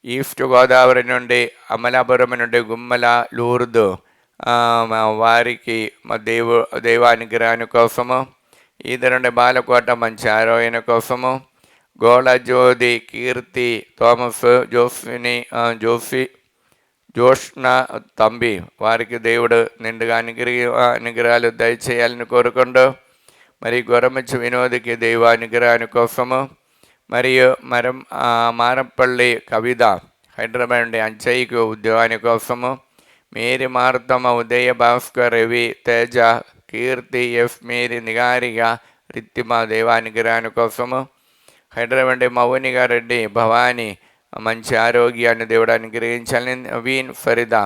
ఈస్ట్ గోదావరి నుండి అమలాపురం నుండి గుమ్మల లూర్దు వారికి మా దైవానుగ్రహాని కోసము, ఈద నుండి బాలకోట మంచి ఆరోగ్యం కోసము, గోళ జ్యోతి కీర్తి థామస్ జోష్ణ తంబి వారికి దేవుడు నిండుగా అనుగ్రహాలు దయచేయాలని కోరుకుంటూ, మరి గొరమచ్చి వినోదికి దైవానుగ్రహాని కోసము, మరియు మారపల్లి కవిత హైదరాబాద్ నుండి అంచయికి ఉద్యోగాని కోసము, మేరీ మారుతమ్మ ఉదయ భాస్కర్ రవి తేజ కీర్తి ఎఫ్ మేరీ నిగారిగా రిత్తిమ దైవానుగ్రహాని కోసము, హైదరాబాద్ మౌనిగా రెడ్డి భవానీ మంచి ఆరోగ్యాన్ని దేవుడు అనుగ్రహించాలని, నవీన్ ఫరీదా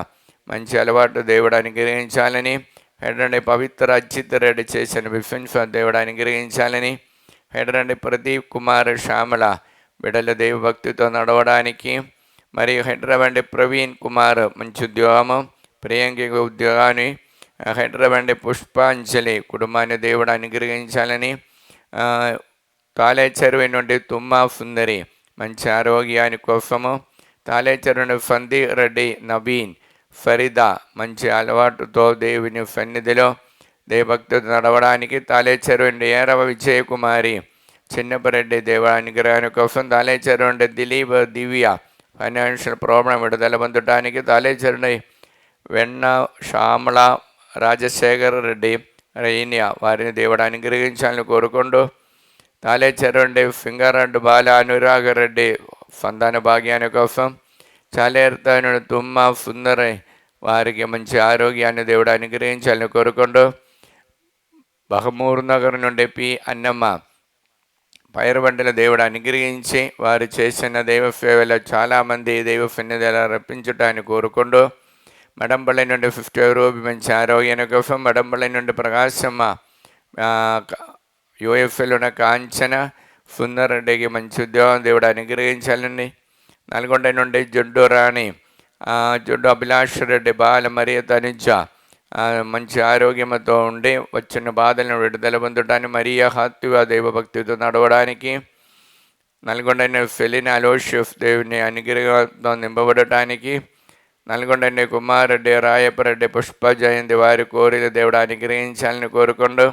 మంచి అలవాటు దేవుడు అనుగ్రహించాలని, హైదరాబాద్ పవిత్ర అచ్చిత్ రెడ్డి చేసిన విఫెన్స్ దేవుడు అనుగ్రహించాలని, హైదరాబాద్ ప్రదీప్ కుమార్ శ్యామల బిడల దైవభక్తితో నడవడానికి, మరియు హైదరాబాద్ ప్రవీణ్ కుమార్ మంచి ఉద్యోగము ప్రియాంక ఉద్యోగాన్ని, హైదరాబాద్ పుష్పాంజలి కుటుంబాన్ని దేవుడు అనుగ్రహించాలని, తాలేచెరువు నుండి తుమ్మా సుందరి మంచి ఆరోగ్యాని కోసము, తాలేచెరువు నుండి ఫంది రెడ్డి నవీన్ ఫరీదా మంచి అలవాటుతో దేవుని సన్నిధిలో దేవభక్తితో నడవడానికి, తాలేచెరువు నుండి ఏరవ విజయకుమారి చిన్నపరెడ్డి దేవ అనుగ్రహాని కోసం, తాలేచెరువు నుండి దిలీప్ దివ్య ఫైనాన్షియల్ ప్రాబ్లం విడుదల పొందడానికి, తాలేచెరువు నుండి వెన్న శ్యామల రాజశేఖర్ రెడ్డి రైన్య వారిని దేవుడు అనుగ్రహించాలని కోరుకుంటూ, తాలేచెరండి ఫింగరెడ్డి బాల అనురాగరెడ్డి సంతాన భాగ్యాన్ని కోసం, చాలేర్తాను తుమ్మ సుందరై వారికి మంచి ఆరోగ్యాన్ని దేవుడు అనుగ్రహించాలని కోరుకుంటూ, బహమూరు నగర్ నుండి పి అన్నమ్మ పైరుబండల దేవుడు అనుగ్రహించి వారు చేసిన దైవ సేవలో చాలామంది దైవ సన్నిధిలో రప్పించటాన్ని కోరుకుంటూ, మడంపల్లి నుండి 50 రూపీ మంచి ఆరోగ్యాన్ని కోసం, మడంపల్లి నుండి ప్రకాశమ్మ, యూఎఫ్ఎల్ ఉన్న కాంచన సుందరెడ్డికి మంచి ఉద్యోగం దేవుడు అనుగ్రహించాలండి. నల్గొండ నుండి జుడ్డు రాణి, జుడ్డు అభిలాష్ రెడ్డి, బాల మరియ తనుజ మంచి ఆరోగ్యంతో ఉండి వచ్చిన బాధలను విడుదల పొందడానికి, మరియా హాత్వ దైవభక్తితో నడవడానికి, నల్గొండ ఫెలిన అలోషిఫ్ దేవుని అనుగ్రహంతో నింపబడటానికి, నల్గొండ కుమారెడ్డి, రాయపరెడ్డి, పుష్ప జయంతి వారి కోరిన దేవుడు అనుగ్రహించాలని కోరుకుంటూ,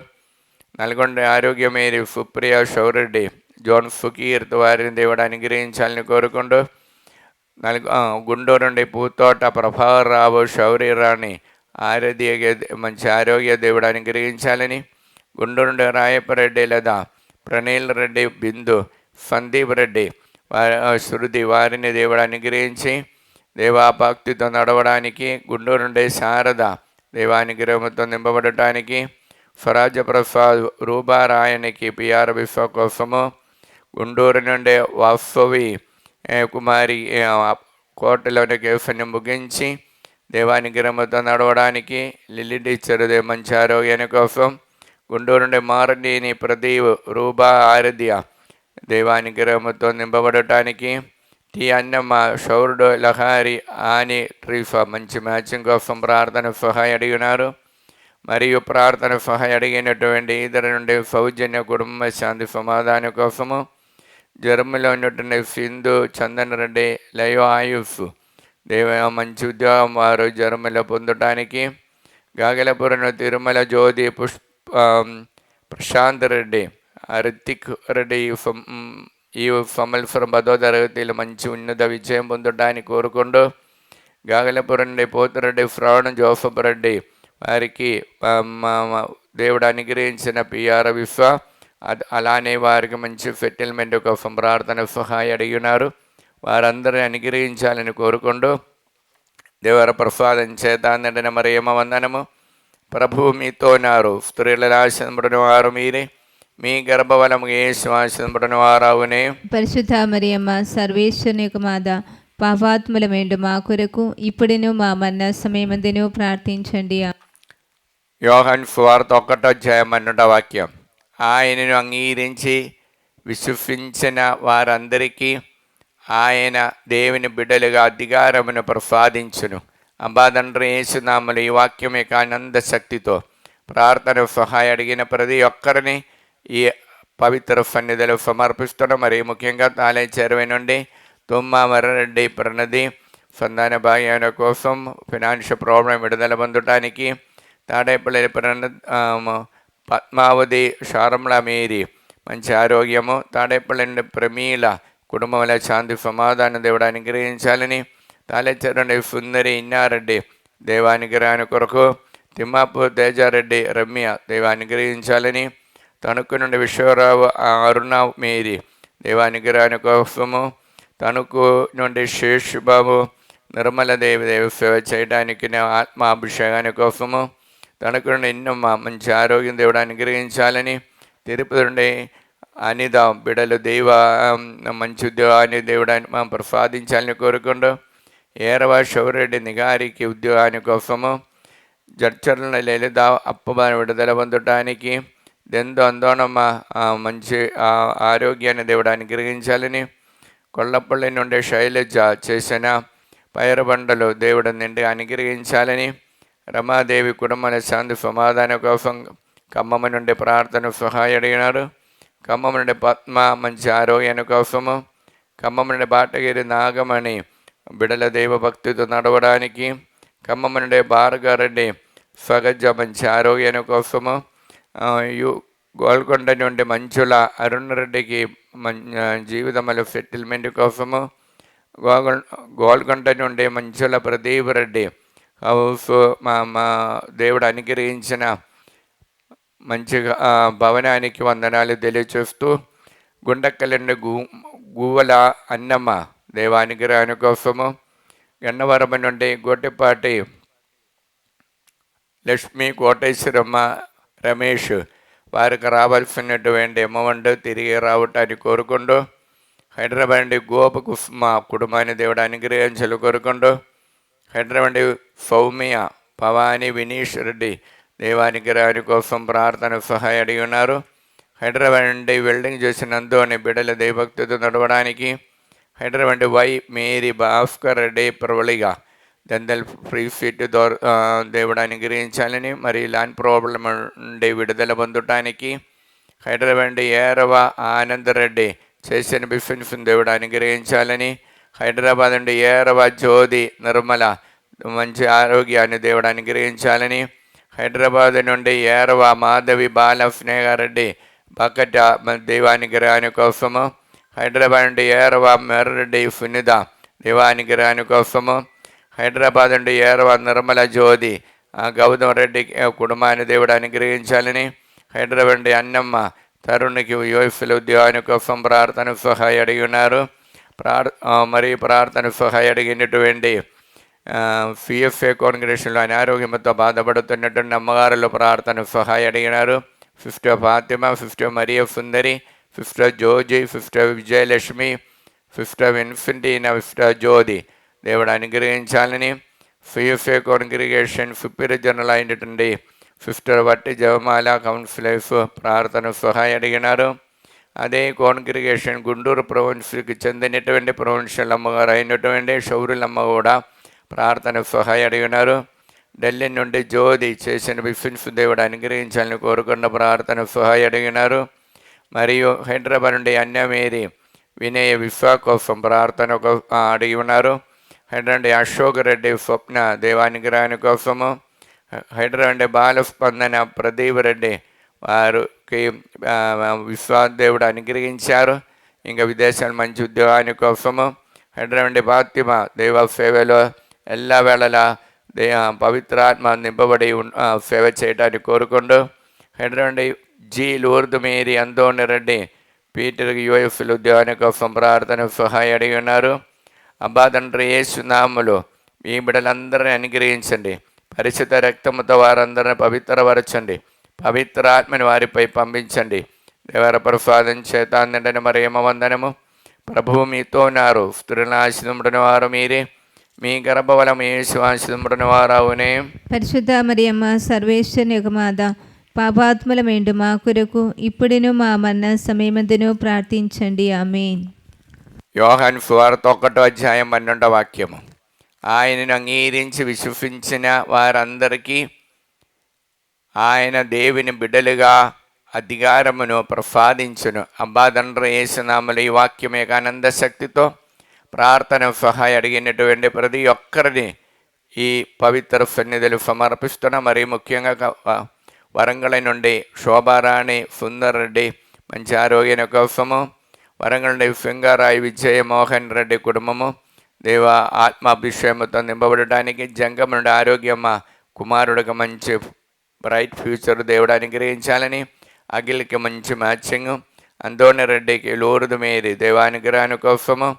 నల్గొండ ఆరోగ్యమేరి సుప్రియ షౌరెడ్డి, జోన్ ఫకీర్ వారిని దేవుడు అనుగ్రహించాలని కోరుకుంటూ, గుంటూరు నుండి పూతోట ప్రభావరావు, శౌరి రాణి ఆరోగ్య మంచి ఆరోగ్య దేవుడు అనుగ్రహించాలని, గుంటూరు నుండి రాయపరెడ్డి లదా, ప్రణీల్ రెడ్డి, బిందు, సందీప్ రెడ్డి శృతి వారిని దేవుడు అనుగ్రహించి దేవాభక్తితో నడవడానికి, గుంటూరు నుండి శారద దేవానుగ్రహంతో నింపబడటానికి, స్వరాజ్య ప్రసాద్ రూపారాయణకి పిఆర్ విశ్వ కోసము, గుంటూరు నుండి వాస్తవి కుమారి కోటలోని కేసుని ముగించి దేవానుగ్రహంతో నడవడానికి, లిల్లీ టీచర్ మంచి ఆరోగ్యాన్ని కోసం, గుంటూరు నుండి మారనీని ప్రదీప్, రూపా ఆరాధ్య దేవానుగ్రహంతో నింపబడటానికి, టీ అన్నమ్మ, షౌర్డు లహారి, ఆని ట్రీఫా మంచి మ్యాచింగ్ కోసం ప్రార్థన సహాయం అడిగినారు. మరియు ప్రార్థన సహాయం అడిగినటువంటి ఇద్దరు నుండి సౌజన్య కుటుంబ శాంతి సమాధానం కోసము, జర్మలో ఉన్నటువంటి సింధు, చందన్ రెడ్డి, లయో ఆయుష్ దేవ మంచి ఉద్యోగం వారు జర్మలో పొందటానికి, గాగలపురం తిరుమల జ్యోతి, ప్రశాంత్ రెడ్డి, రితిక్ రెడ్డి ఈ సంవత్సరం 10వ తరగతిలో మంచి ఉన్నత విజయం పొందడానికి కోరుకుంటూ, గాగలపురం నుండి పోతిరెడ్డి శ్రవణ్ జోసఫ్ రెడ్డి వారికి దేవుడు అనుగ్రహించిన పిఆర్ విశ్వ, అలానే వారికి మంచి సెటిల్మెంట్ కోసం ప్రార్థన సహాయం అడిగినారు. వారందరిని అనుగ్రహించాలని కోరుకుంటూ, దేవర ప్రసాదం చేత నిండిన మరియమ్మ వందనము. ప్రభువు మీతో ఉన్నారు, స్త్రీలలో ఆశీర్వదింపబడిన వారు మీరే, మీ గర్భఫలము యేసు ఆశీర్వదింపబడిన వారవునే. పరిశుద్ధ మరియమ్మ సర్వేశ్వరుని యొక్క మాత, పాపాత్ములమేండు మా కొరకు ఇప్పుడును మా మరణ సమయమందును ప్రార్థించండి. యోహాను సువార్త 1వ అధ్యాయం వాక్యం, ఆయనను అంగీకరించి విశ్వసించిన వారందరికీ ఆయన దేవుని బిడ్డలుగా అధికారమును ప్రసాదించును. అంబాదండ్రి యేసునామలు ఈ వాక్యం యొక్క ఆనంద శక్తితో ప్రార్థన సహాయం అడిగిన ప్రతి ఒక్కరిని ఈ పవిత్ర సన్నిధిలో సమర్పిస్తున్నాం. మరి ముఖ్యంగా తాలే చెరువు నుండి తుమ్మ మర్రెడ్డి ప్రణది సంతాన భాగ్యాల కోసం, ఫినాన్షియల్ ప్రాబ్లం విడుదల పొందటానికి, తాడేపల్లి పద్మావతి, శారమ్ల మేరీ మంచి ఆరోగ్యము, తాడేపల్లి నుండి ప్రమీల కుటుంబంలో శాంతి సమాధానం దేవుడు అనుగ్రహించాలని, తాళెచెరండి సుందరి ఇన్నారెడ్డి దేవానుగ్రహాన్ని కొరకు, తిమ్మాపు తేజారెడ్డి రమ్య దేవానుగ్రహించాలని, తణుకు నుండి విశ్వరావు, అరుణ మేరీ దేవానుగ్రహాన్ని కోసము, తణుకు నుండి శేష్ బాబు, నిర్మలదేవి దేవి సేవ చేయడానికి ఆత్మాభిషేకాన్ని కోసము, తణుకు నుండి ఇన్నమ్మ మంచి ఆరోగ్యం దేవుడు అనుగ్రహించాలని, తిరుపతి నుండి అనిత బిడలు దైవ మంచి ఉద్యోగాన్ని దేవుడాన్ని ప్రసాదించాలని కోరుకుంటూ, ఏరవ శౌరెడ్డి నిగారికి ఉద్యోగాన్ని కోసము, జడ్చర్ల లలిత అప్పబాని విడుదల పొందటానికి, దెందు అందోనమ్మ మంచి ఆరోగ్యాన్ని దేవుడు అనుగ్రహించాలని, కొల్లపల్లి నుండి శైలజ చేసిన పైరబండలు దేవుడు నిండి అనుగ్రహించాలని, రమాదేవి కుటుంబాల శాంతి సమాధానం కోసం ఖమ్మం నుండి ప్రార్థన సహాయం అడిగినారు. ఖమ్మం నుండి పద్మ మంచి ఆరోగ్యాన్ని కోసము, ఖమ్మం నుండి బాటగిరి నాగమణి బిడల దైవ భక్తితో నడవడానికి, ఖమ్మం నుండి భార్గారెడ్డి స్వగజ మంచి ఆరోగ్యాన్ని కోసము, గోల్కొండ నుండి మంచుల అరుణ్ రెడ్డికి జీవితంలో సెటిల్మెంట్ కోసము, గోల్కొండ నుండి మంచుల ప్రదీప్ రెడ్డి హౌస్ మా దేవుడు అనుగ్రహించిన మంచిగా భవనానికి వందనాలు తెలియచేస్తూ గుండెక్కలండి గువ్వల అన్నమ్మ దేవానికి రాని కోసము, గన్నవరం నుండి గోటిపాటి లక్ష్మీ కోటేశ్వరమ్మ రమేష్ వారికి రావాల్సినటువంటి అమౌంట్ తిరిగి రావటాన్ని కోరుకుంటూ, హైదరాబాద్ నుండి గోపకుస్మ కుటుంబాన్ని దేవుడు అనుగ్రహించాలని కోరుకుంటూ, హైదరాబాద్ నుండి సౌమ్య భవాని వినీష్ రెడ్డి దేవానుగ్రహాని కోసం ప్రార్థన సహాయం అడిగి ఉన్నారు. హైదరాబాద్ నుండి వెల్డింగ్ చేసినందుని బిడ్డల దైవభక్తితో నడవడానికి, హైదరాబాద్ నుండి వై మేరీ భాస్కర్ రెడ్డి ప్రవళిగా దందల్ ఫ్రీ సీట్ దేవుడు అనుగ్రహించాలని, మరి ల్యాండ్ ప్రాబ్లం నుండి విడుదల పొందటానికి, హైదరాబాద్ నుండి ఏరవ ఆనందరెడ్డి చేసిన బిజినెస్ దేవుడు అనుగ్రహించాలని, హైదరాబాద్ నుండి ఏరవ జ్యోతి నిర్మల మంచి ఆరోగ్యాన్ని దేవుడు అనుగ్రహించాలని, హైదరాబాద్ నుండి ఏరవ మాధవి బాల స్నేహారెడ్డి బకట దేవానుగ్రహాని కోసము, హైదరాబాద్ నుండి ఏరవ మెర్రెడ్డి సునిత దేవానుగ్రహాని కోసము, హైదరాబాద్ నుండి ఏరవ నిర్మల జ్యోతి గౌతమ్ రెడ్డి కుటుంబాన్ని దేవుడు అనుగ్రహించాలని, హైదరాబాద్ నుండి అన్నమ్మ తరుణ్కి యూఎఫ్ఎల్ ఉద్యోగాని కోసం ప్రార్థన సహాయం అడిగి ఉన్నారు. మరి ప్రార్థన సహాయం అడిగినటువంటి సిఎఫ్ఏ కాంగ్రెషన్లో అనారోగ్యంతో బాధపడుతున్నటువంటి అమ్మగారులు ప్రార్థన సహాయం అడిగినారు. Sister Fatima, sister Maria Sundari, sister Joji, sister Vijayalakshmi, sister Infantina, sister Jyothi దేవుడు అనుగ్రహించాలని, సిఎఫ్ఏ కాంగ్రిగేషన్ సుపీరియర్ జనరల్ అయినటువంటి సిస్టర్ వట్టి జవమాల కౌన్సిలర్స్ ప్రార్థన సహాయం అడిగినారు. అదే కాంగ్రిగేషన్ గుంటూరు ప్రొవిన్స్కి చెందినటువంటి ప్రొవిన్షియల్ అమ్మగారు అయినటువంటి షౌరులమ్మ కూడా ప్రార్థన సహాయం అడిగినారు. ఢిల్లీ నుండి జ్యోతి చేసిన బిజినెస్ దేవుడు అనుగ్రహించాలని కోరుకున్న ప్రార్థన సహాయం అడిగినారు. మరియు హైదరాబాద్ నుండి అన్యమేరి వినయ విశ్వ కోసం ప్రార్థన అడిగి ఉన్నారు. హైదరాబాద్ నుండి అశోక్ రెడ్డి స్వప్న దేవానుగ్రహాని కోసము, హైదరాబాద్ నుండి బాలస్పందన ప్రదీప్ రెడ్డి వారికి విశ్వాదేవుడు అనుగ్రహించారు. ఇంకా విదేశాల మంచి ఉద్యోగాని కోసము, హైదరాబాద్ నుండి ఫాతిమా దైవ సేవలో ఎల్ల వేళలా పవిత్రాత్మ నింపబడి సేవ చేయడానికి కోరుకుంటూ, హైదరాబాద్ నుండి G Lourdu Mary Anthony Reddy Peter UFL ఉద్యోగాని కోసం ప్రార్థన సహాయం అడిగి ఉన్నారు. అబ్బా తండ్రి యేసు నామములో మీ బిడ్డలందరినీ అనుగ్రహించండి. పరిశుద్ధ రక్తముతో వారందరిని పవిత్రపరచండి. పవిత్ర ఆత్మని వారిపై పంపించండి. దేవర ప్రసాదం చేత నిండని మరేమ వందనము. ప్రభువు మీతో ఉన్నారు. స్త్రీలను ఆశీర్వదించిన వారు మీరే, మీ గర్భఫలం యేసు ఆశీర్వదించిన వారు అవునే. పరిశుద్ధ మరియమ్మ సర్వేశ్వరుని యొక్క మాత, పాపాత్ములమేండు మా కొరకు ఇప్పుడును మా మరణ సమయమందును ప్రార్థించండి. ఆమేన్. యోహాను సువార్త 1:12 వాక్యము. ఆయనను అంగీకరించి విశ్వసించిన వారందరికీ ఆయన దేవుని బిడ్డలుగా అధికారమును ప్రసాదించును. అబ్బా తండ్రి యేసునామములో ఈ వాక్యం యొక్క ఆనంద శక్తితో ప్రార్థన సహాయం అడిగినటువంటి ప్రతి ఒక్కరిని ఈ పవిత్ర సన్నిధులు సమర్పిస్తున్న. మరి ముఖ్యంగా వరంగల్ నుండి శోభారాణి సుందర్ రెడ్డి మంచి ఆరోగ్యం కోసము, వరంగల్ నుండి సింగారాయి విజయ మోహన్ రెడ్డి కుటుంబము దేవ ఆత్మాభిషేకంతో నింపబడటానికి, జంగం నుండి ఆరోగ్యమ్మ కుమారుడికి మంచి బ్రైట్ ఫ్యూచర్ దేవుడు అనుగ్రహించాలని, అఖిల్కి మంచి మ్యాచింగ్, అందోని రెడ్డికి లూర్దు మేరీ దేవానుగ్రహాని కోసము,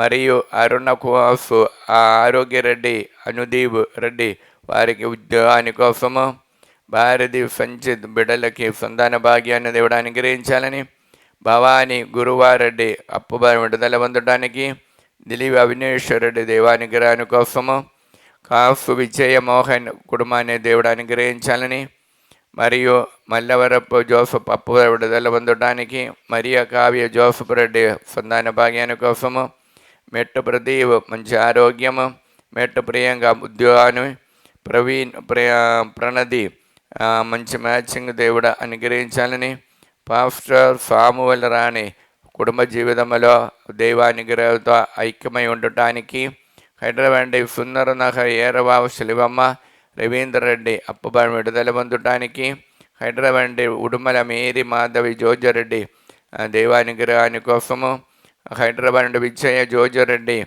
మరియు అరుణ కుమాసు ఆరోగ్య రెడ్డి అనుదీప్ రెడ్డి వారికి ఉద్యోగాని కోసము, భారతి సంచిత్ బిడ్డలకి సంతాన భాగ్యాన్ని దేవుడు అనుగ్రహించాలని, భవానీ గురువారెడ్డి అప్పు విడుదల పొందడానికి, దిలీప్ అవినేశ్వర్ రెడ్డి దేవానుగ్రహాని కోసము, కాఫ్ విజయ మోహన్ కుటుంబాన్ని దేవుడు అనుగ్రహించాలని, మరియు మల్లవరపు జోసఫ్ అప్పు విడుదల పొందడానికి, మరియా కావ్య జోసఫ్ రెడ్డి సంతాన భాగ్యాని కోసము, మెట్టు ప్రదీప్ మంచి ఆరోగ్యము, మెట్టు ప్రియంగా ఉద్యోగాన్ని, ప్రవీణ్ ప్రణది మంచి మ్యాచింగ్ దేవుడు అనుగ్రహించాలని, పాస్టర్ సామువల్ రాణి కుటుంబ జీవితంలో దైవానుగ్రహంతో ఐక్యమై ఉండటానికి, హైదరాబాద్ నుండి సుందరనగర్ ఏరవావు శిలివమ్మ రవీందర్ రెడ్డి అప్పుబాటు విడుదల పొందటానికి, హైదరాబాద్ నుండి ఉడుమల మేరీ మాధవి జోజరెడ్డి దైవానుగ్రహాని కోసము, హైదరాబాద్ నుండి విజయ జోజరెడ్డి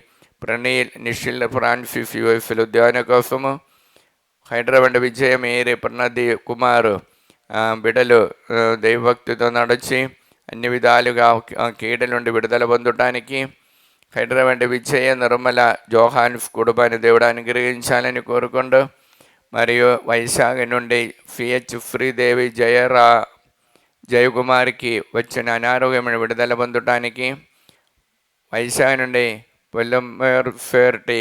ప్రణీల్ నిషిల్ ఫ్రాన్సిస్ యూఎఫ్ఎల్ ఉద్యోగాని కోసము, హైదరాబాద్ నుండి విజయ మేరీ ప్రణది కుమారు బిడలు దైవభక్తితో నడిచి అన్ని విధాలుగా కీడల నుండి విడుదల పొందటానికి హైదరాబాద్ విజయ నిర్మల జోహాన్ కుటుంబాన్ని దేవుడు అనుగ్రహించాలని కోరుకుంటూ, మరియు వైశాఖ నుండి ఫిహెచ్ శ్రీదేవి జయకుమారికి వచ్చిన అనారోగ్యమైన విడుదల పొందటానికి, వైశాఖ నుండి పొల్లమేర్ఫేర్టి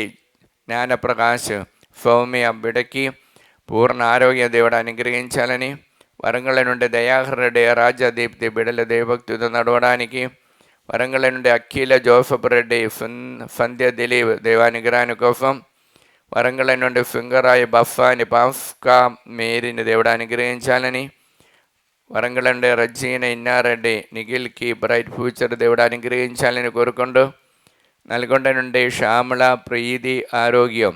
జ్ఞానప్రకాష్ సౌమ్య బిడకి పూర్ణ ఆరోగ్య దేవుడు అనుగ్రహించాలని, వరంగల్ నుండి దయాకర్ రెడ్డి రాజాదీప్తి బిడల దేవభక్తితో నడవడానికి, వరంగల్ నుండి అఖిల జోసఫ్ రెడ్డి సంధ్య దిలీప్ దేవానుగ్రహాని కోసం, వరంగల్ నుండి ఫింగరాయి బఫాని పాఫ్కా మేరీని దేవుడు అనుగ్రహించాలని, వరంగల్ నుండి రజీన ఇన్నారెడ్డి నిఖిల్కి బ్రైట్ ఫ్యూచర్ దేవుడు అనుగ్రహించాలని కోరుకుంటూ, నల్గొండ నుండి శ్యామల ప్రీతి ఆరోగ్యం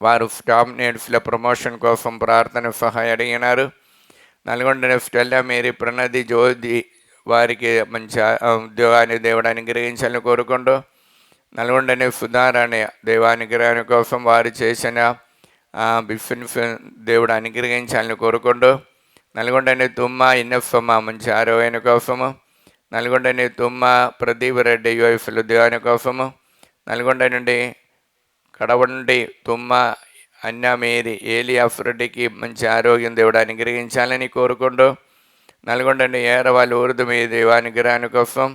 వారు టాప్ నేట్స్ల ప్రమోషన్ కోసం ప్రార్థన సహాయం అడిగినారు. నల్గొండ స్టెల్లా మేరీ ప్రణతి జ్యోతి వారికి మంచి ఉద్యోగాన్ని దేవుడు అనుగ్రహించాలని కోరుకుంటూ, నల్గొండని సుధారాణి దేవానుగ్రహాన్ని కోసం వారు చేసిన బిఫిన్ దేవుడు అనుగ్రహించాలని కోరుకుంటూ, నల్గొండని తుమ్మ ఇన్నఫమ్మ మంచి ఆరోగ్యాల కోసము, నల్గొండని తుమ్మ ప్రదీప్ రెడ్డి యుఎఫ్ల ఉద్యోగాని కోసము, నల్గొండ నుండి కడవ నుండి తుమ్మ అన్న మేరీ ఏలియాఫ్ రెడ్డికి మంచి ఆరోగ్యం దేవుడు అనుగ్రహించాలని కోరుకుంటూ, నల్గొండ నుండి ఏరవాళ్ళు ఉర్దు మీ దేవానుగ్రహాని కోసం,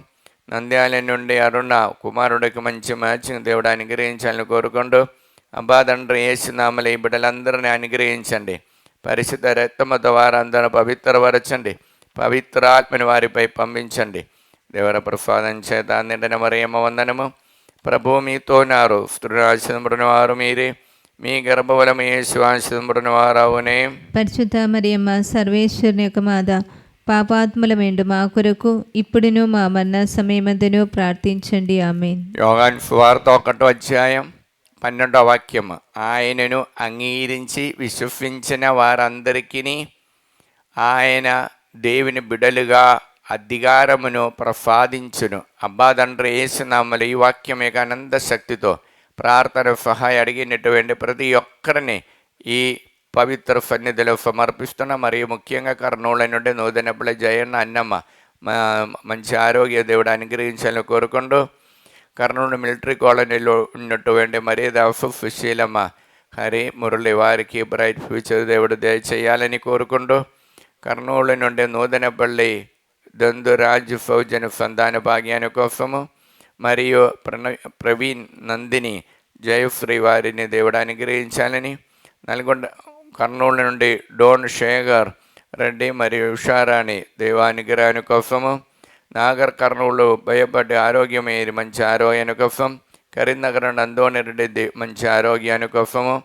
నంద్యాల నుండి అరుణ కుమారుడికి మంచి మ్యాచింగ్ దేవుడు అనుగ్రహించాలని కోరుకుంటూ, అబ్బా తండ్రి యేసునామములో ఈ బిడ్డలందరినీ అనుగ్రహించండి. పరిశుద్ధ రక్తము ద్వారా అందరూ పవిత్రపరచండి. పవిత్రాత్మని వారిపై పంపించండి. దేవర ప్రసాదం చేత నిండిన మరియమ్మ వందనము. ప్రభు మీతో ఉన్నారు. స్త్రీలు ఆశీర్వదింపబడిన వారు మీరే, మీ గర్భఫలము యేసు ఆశీర్వదింపబడిన వారవునే. పరిశుద్ధ మరియమ్మ సర్వేశ్వరుని యొక్క మాత, పాపాత్ములమేండు మా కొరకు ఇప్పుడును మా మరణ సమయమందును ప్రార్థించండి. ఆమేన్. యోహాను సువార్త 1వ అధ్యాయం 12వ వాక్యము. ఆయనను అంగీకరించి విశ్వసించిన వారందరికీ ఆయన దేవుని బిడలుగా అధికారమును ప్రసాదించును. అబ్బా తండ్రి యేసునామములో ఈ వాక్యం యొక్క అనంత శక్తితో ప్రార్థన సహాయం అడిగినటువంటి ప్రతి ఒక్కరిని ఈ పవిత్ర సన్నిధిలో సమర్పిస్తున్న, మరియు ముఖ్యంగా కర్నూలు నుండి నూతనపల్లి జయన్న అన్నమ్మ మంచి ఆరోగ్య దేవుడు అనుగ్రహించాలని కోరుకుంటూ, కర్నూలు మిలిటరీ కాలనీలో ఉన్నటువంటి మర్యాద సుశీలమ్మ హరి మురళి వారికి బ్రైట్ ఫ్యూచర్ దేవుడు దయచేయాలని కోరుకుంటూ, కర్నూలు నుండి నూతనపల్లి దందురాజు ఫౌజన్ సంతాన భాగ్యాన్ని కోసము, మరియు ప్రవీణ్ నందిని జయశ్రీ వారిని దేవుడు అనుగ్రహించాలని, కర్నూలు నుండి డోన్ శేఖర్ రెడ్డి మరియు ఉషారాణి దేవానుగ్రహాని కోసము, నాగర్ కర్నూలు భయపడి ఆరోగ్యమే మంచి ఆరోగ్యాని కోసం, కరీంనగర్ నందోని రెడ్డి మంచి ఆరోగ్యాని కోసము,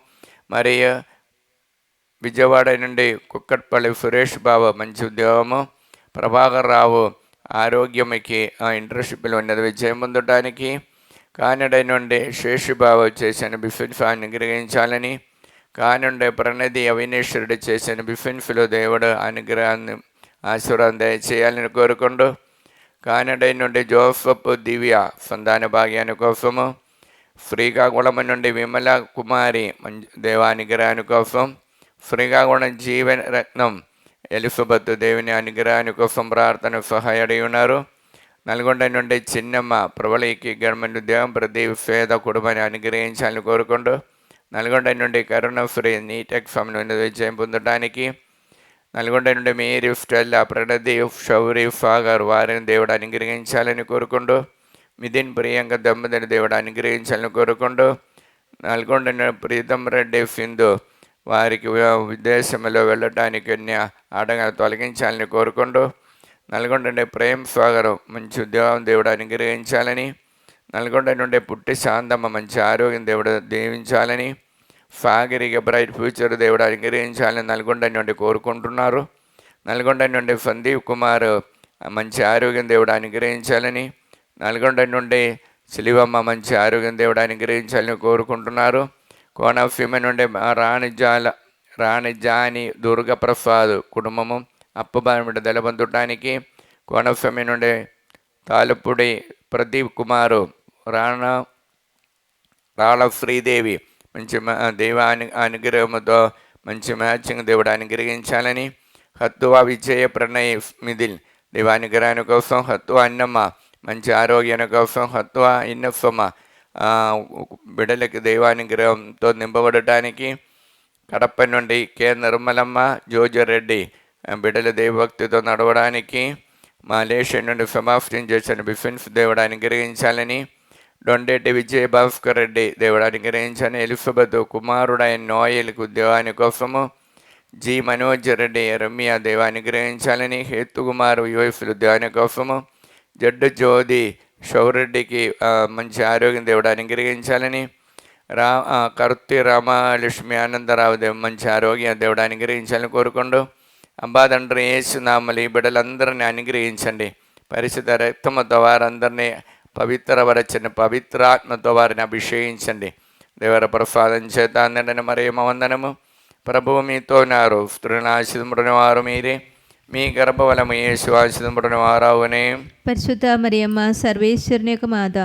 మరియు విజయవాడ నుండి కుక్కట్పల్లి సురేష్ బాబు మంచి ఉద్యోగము, ప్రభాకర్ రావు ఆరోగ్యముకి ఇంటర్న్షిప్లో ఉన్నది విజయం పొందడానికి, కానడ నుండి శేషుబాబు చేసిన బిఫిన్స్ అనుగ్రహించాలని, కానుండే ప్రణతి అవినేశ్వరుడు చేసిన బిఫిన్స్లో దేవుడు అనుగ్రహాన్ని ఆశీర్వాదం దయచేయాలని కోరుకుంటూ, కానడ నుండి జోసఫ్ దివ్య సంతాన భాగ్యాని కోసము, శ్రీకాకుళం నుండి విమల కుమారి దేవానుగ్రహాని కోసం, శ్రీకాకుళం జీవన రత్నం ఎలిజబెత్ దేవుని అనుగ్రహాని కోసం ప్రార్థన సహాయం అడిగి ఉన్నారు. నల్గొండ నుండి చిన్నమ్మ ప్రబలికి గవర్నమెంట్ ఉద్యోగం ప్రదీప్ పేద కుటుంబాన్ని అనుగ్రహించాలని కోరుకుంటూ, నల్గొండ నుండి కరుణశ్రీ నీట్ ఎగ్జామ్ నుండి విజయం పొందడానికి, నల్గొండ నుండి మేరీ స్టెల్లా ప్రణదీప్ షౌరీ ఫాగర్ వారిని దేవుడు అనుగ్రహించాలని కోరుకుంటూ, మిథిన్ ప్రియాంక దంపతిని దేవుడు అనుగ్రహించాలని కోరుకుంటూ, నల్గొండ నుండి ప్రీతం రెడ్డి సింధు వారికి విదేశంలో వెళ్ళటానికి ఆటంకాలు తొలగించాలని కోరుకుంటూ, నల్గొండ నుండి ప్రేమ్ సాగర్ మంచి ఉద్యోగం దేవుడు అనుగ్రహించాలని, నల్గొండ నుండి పుట్టి శాంతమ్మ మంచి ఆరోగ్యం దేవుడు దీవించాలని, సాగరికి బ్రైట్ ఫ్యూచర్ దేవుడు అనుగ్రహించాలని నల్గొండ నుండి కోరుకుంటున్నారు. నల్గొండ నుండి సందీప్ కుమార్ మంచి ఆరోగ్యం దేవుడు అనుగ్రహించాలని, నల్గొండ నుండి శిలివమ్మ మంచి ఆరోగ్యం దేవుడు అనుగ్రహించాలని కోరుకుంటున్నారు. కోనసీమ నుండి రాణిజాని దుర్గప్రసాద్ కుటుంబము అప్పుబాని విడుదల పొందటానికి, కోనసీమ నుండి తాలుపుడి ప్రదీప్ కుమారు రాళ్ళ శ్రీదేవి మంచి అనుగ్రహముతో మంచి మ్యాచింగ్ దేవుడు అనుగ్రహించాలని, హత్తువ విజయ ప్రణయ్ మిథిల్ దేవానుగ్రహాన్ని కోసం, హత్తువ అన్నమ్మ మంచి ఆరోగ్యాన్ని కోసం, హత్తువ ఇన్నఫమ్మ బిడలకి దైవానుగ్రహంతో నింపబడటానికి, కడప నుండి కె నిర్మలమ్మ జోజరెడ్డి బిడల దైవభక్తితో నడవడానికి, మలేషియా నుండి ఫెమాఫ్టిన్ చేసిన బిఫిన్స్ దేవుడు అనుగ్రహించాలని, డొండేటి విజయ భాస్కర్ రెడ్డి దేవుడు అనుగ్రహించాలని, ఎలిజబెత్ కుమారుడైన నోయల్కు దేవాని కోసము, జి మనోజ్ రెడ్డి రమ్య దేవ అనుగ్రహించాలని, హేతుకుమారు యూఎఫ్లు దేవాని కోసము, జడ్డు జ్యోతి షౌరెడ్డికి మంచి ఆరోగ్యం దేవుడు అనుగ్రహించాలని, కర్తి రామలక్ష్మి ఆనందరావు మంచి ఆరోగ్యం దేవుడు అనుగ్రహించాలని కోరుకుంటూ, అంబాదండ్రి యేసునామలు ఈ బిడ్డలందరినీ అనుగ్రహించండి. పరిశుద్ధ రక్తముతో వారందరినీ పవిత్రపరచండి, పవిత్రాత్మతో వారిని అభిషేకించండి. దేవర ప్రసాదం చేత అందరిని మరియమ్మ వందనము. ప్రభువు మీతో ఉన్నారు, స్త్రీలను ఆశీర్వదింపబడిన వారు మీరే, మీ గర్భఫలము యేసు ఆశీర్వదింపబడిన వారవునే. పరిశుద్ధ మరియమ్మ సర్వేశ్వరుని యొక్క మాత,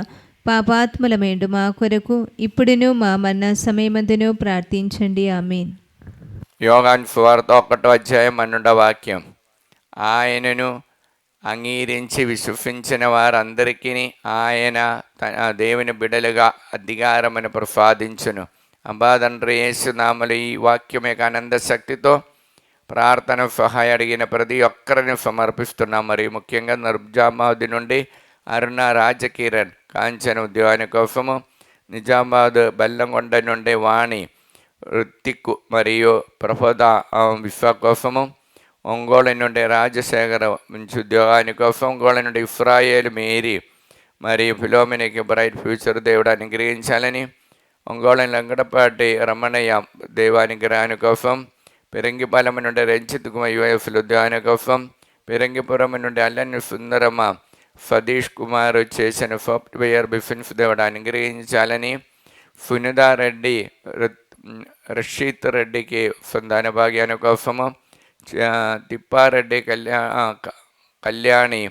పాపాత్ములమేండు మా కొరకు ఇప్పుడును మా మరణ సమయమందును ప్రార్థించండి. ఆమేన్. యోహాను సువార్త 1వ అధ్యాయం 12వ వాక్యం. ఆయనను అంగీకరించి విశ్వసించిన వారందరికీ ఆయన దేవుని బిడలుగా అధికారమని ప్రసాదించును. అంబాదండ్రి యేసునామలు ఈ వాక్యం యొక్క ఆనంద శక్తితో ప్రార్థన సహాయం అడిగిన ప్రతి ఒక్కరిని సమర్పిస్తున్నాం. మరియు ముఖ్యంగా నిజామాబాద్ నుండి అరుణ రాజకిరణ్ కాంచన ఉద్యోగాని కోసము, నిజామాబాద్ బెల్లంకొండ నుండి వాణి ఋత్తిక్ మరియు ప్రబోధ విశ్వ కోసము, ఒంగోలు నుండి రాజశేఖర మంచి ఉద్యోగాని కోసం, ఒంగోలు నుండి ఇఫ్రాయేల్ మేరీ మరియు ఫిలోమినికి బ్రైట్ ఫ్యూచర్ దేవుడు అనుగ్రహించాలని, ఒంగోలు లంగడపాటి రమణయ్య దేవానుగ్రహాని కోసం, పెరంగిపాలెం నుండి రంజిత్ కుమార్ యుఎఫ్లు ఉద్యోగాని కోసం, పెరంగిపురం నుండి అల్లెన్ సుందరమ్మ సతీష్ కుమార్ చేసిన సాఫ్ట్వేర్ బిఫిన్స్ దేవుడు అనుగ్రహించాలని, సునితారెడ్డి రషీత్ రెడ్డికి సంతాన భాగ్యాని కోసము, తిప్పారెడ్డి కళ్యాణి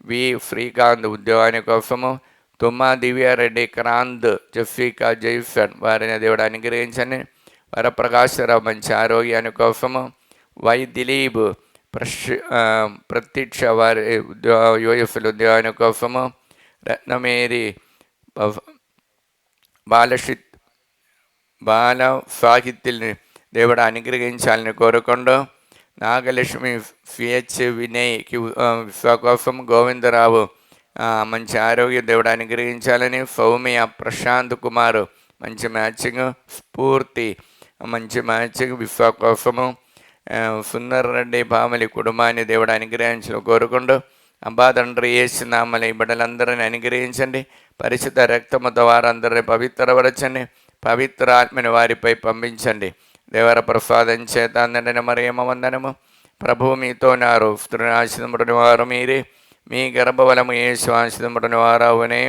వి శ్రీకాంత్ ఉద్యోగాని కోసము, తుమ్మా దివ్యారెడ్డి క్రాంత్ జఫీకా జైఫన్ వారిని దేవుడు అనుగ్రహించని, వరప్రకాశరావు మంచి ఆరోగ్యాని కోసము, వై దిలీప్ ప్రతీక్ష వారి యూఎఫ్ల ఉద్యోగాని కోసము, రత్నమేరి బాల సాహిత్యుల్ని దేవుడు అనుగ్రహించాలని కోరుకుంటూ, నాగలక్ష్మి సిహెచ్ వినయ్కి విశ్వ కోసం, గోవిందరావు మంచి ఆరోగ్యం దేవుడు అనుగ్రహించాలని, సౌమ్య ప్రశాంత్ కుమార్ మంచి మ్యాచింగ్, స్ఫూర్తి మంచి మ్యాచింగ్ విశ్వ కోసము, సుందర్ రెడ్డి భామలి కుటుంబాన్ని దేవుడు అనుగ్రహించడం కోరుకుంటూ, అంబాదండ్రి యేసునామలు ఈ బిడ్డలందరినీ అనుగ్రహించండి. పరిశుద్ధ రక్తముతో వారందరినీ పవిత్రపరచండి, పవిత్ర ఆత్మని వారిపై పంపించండి. దేవర ప్రసాదం చేత అందరిని మరియమ్మ వందనము. ప్రభువు మీతో ఉన్నారు, స్త్రీలను ఆశీర్వదింపబడిన వారు మీరే, మీ గర్భఫలము యేసు ఆశీర్వదింపబడిన వారవునే.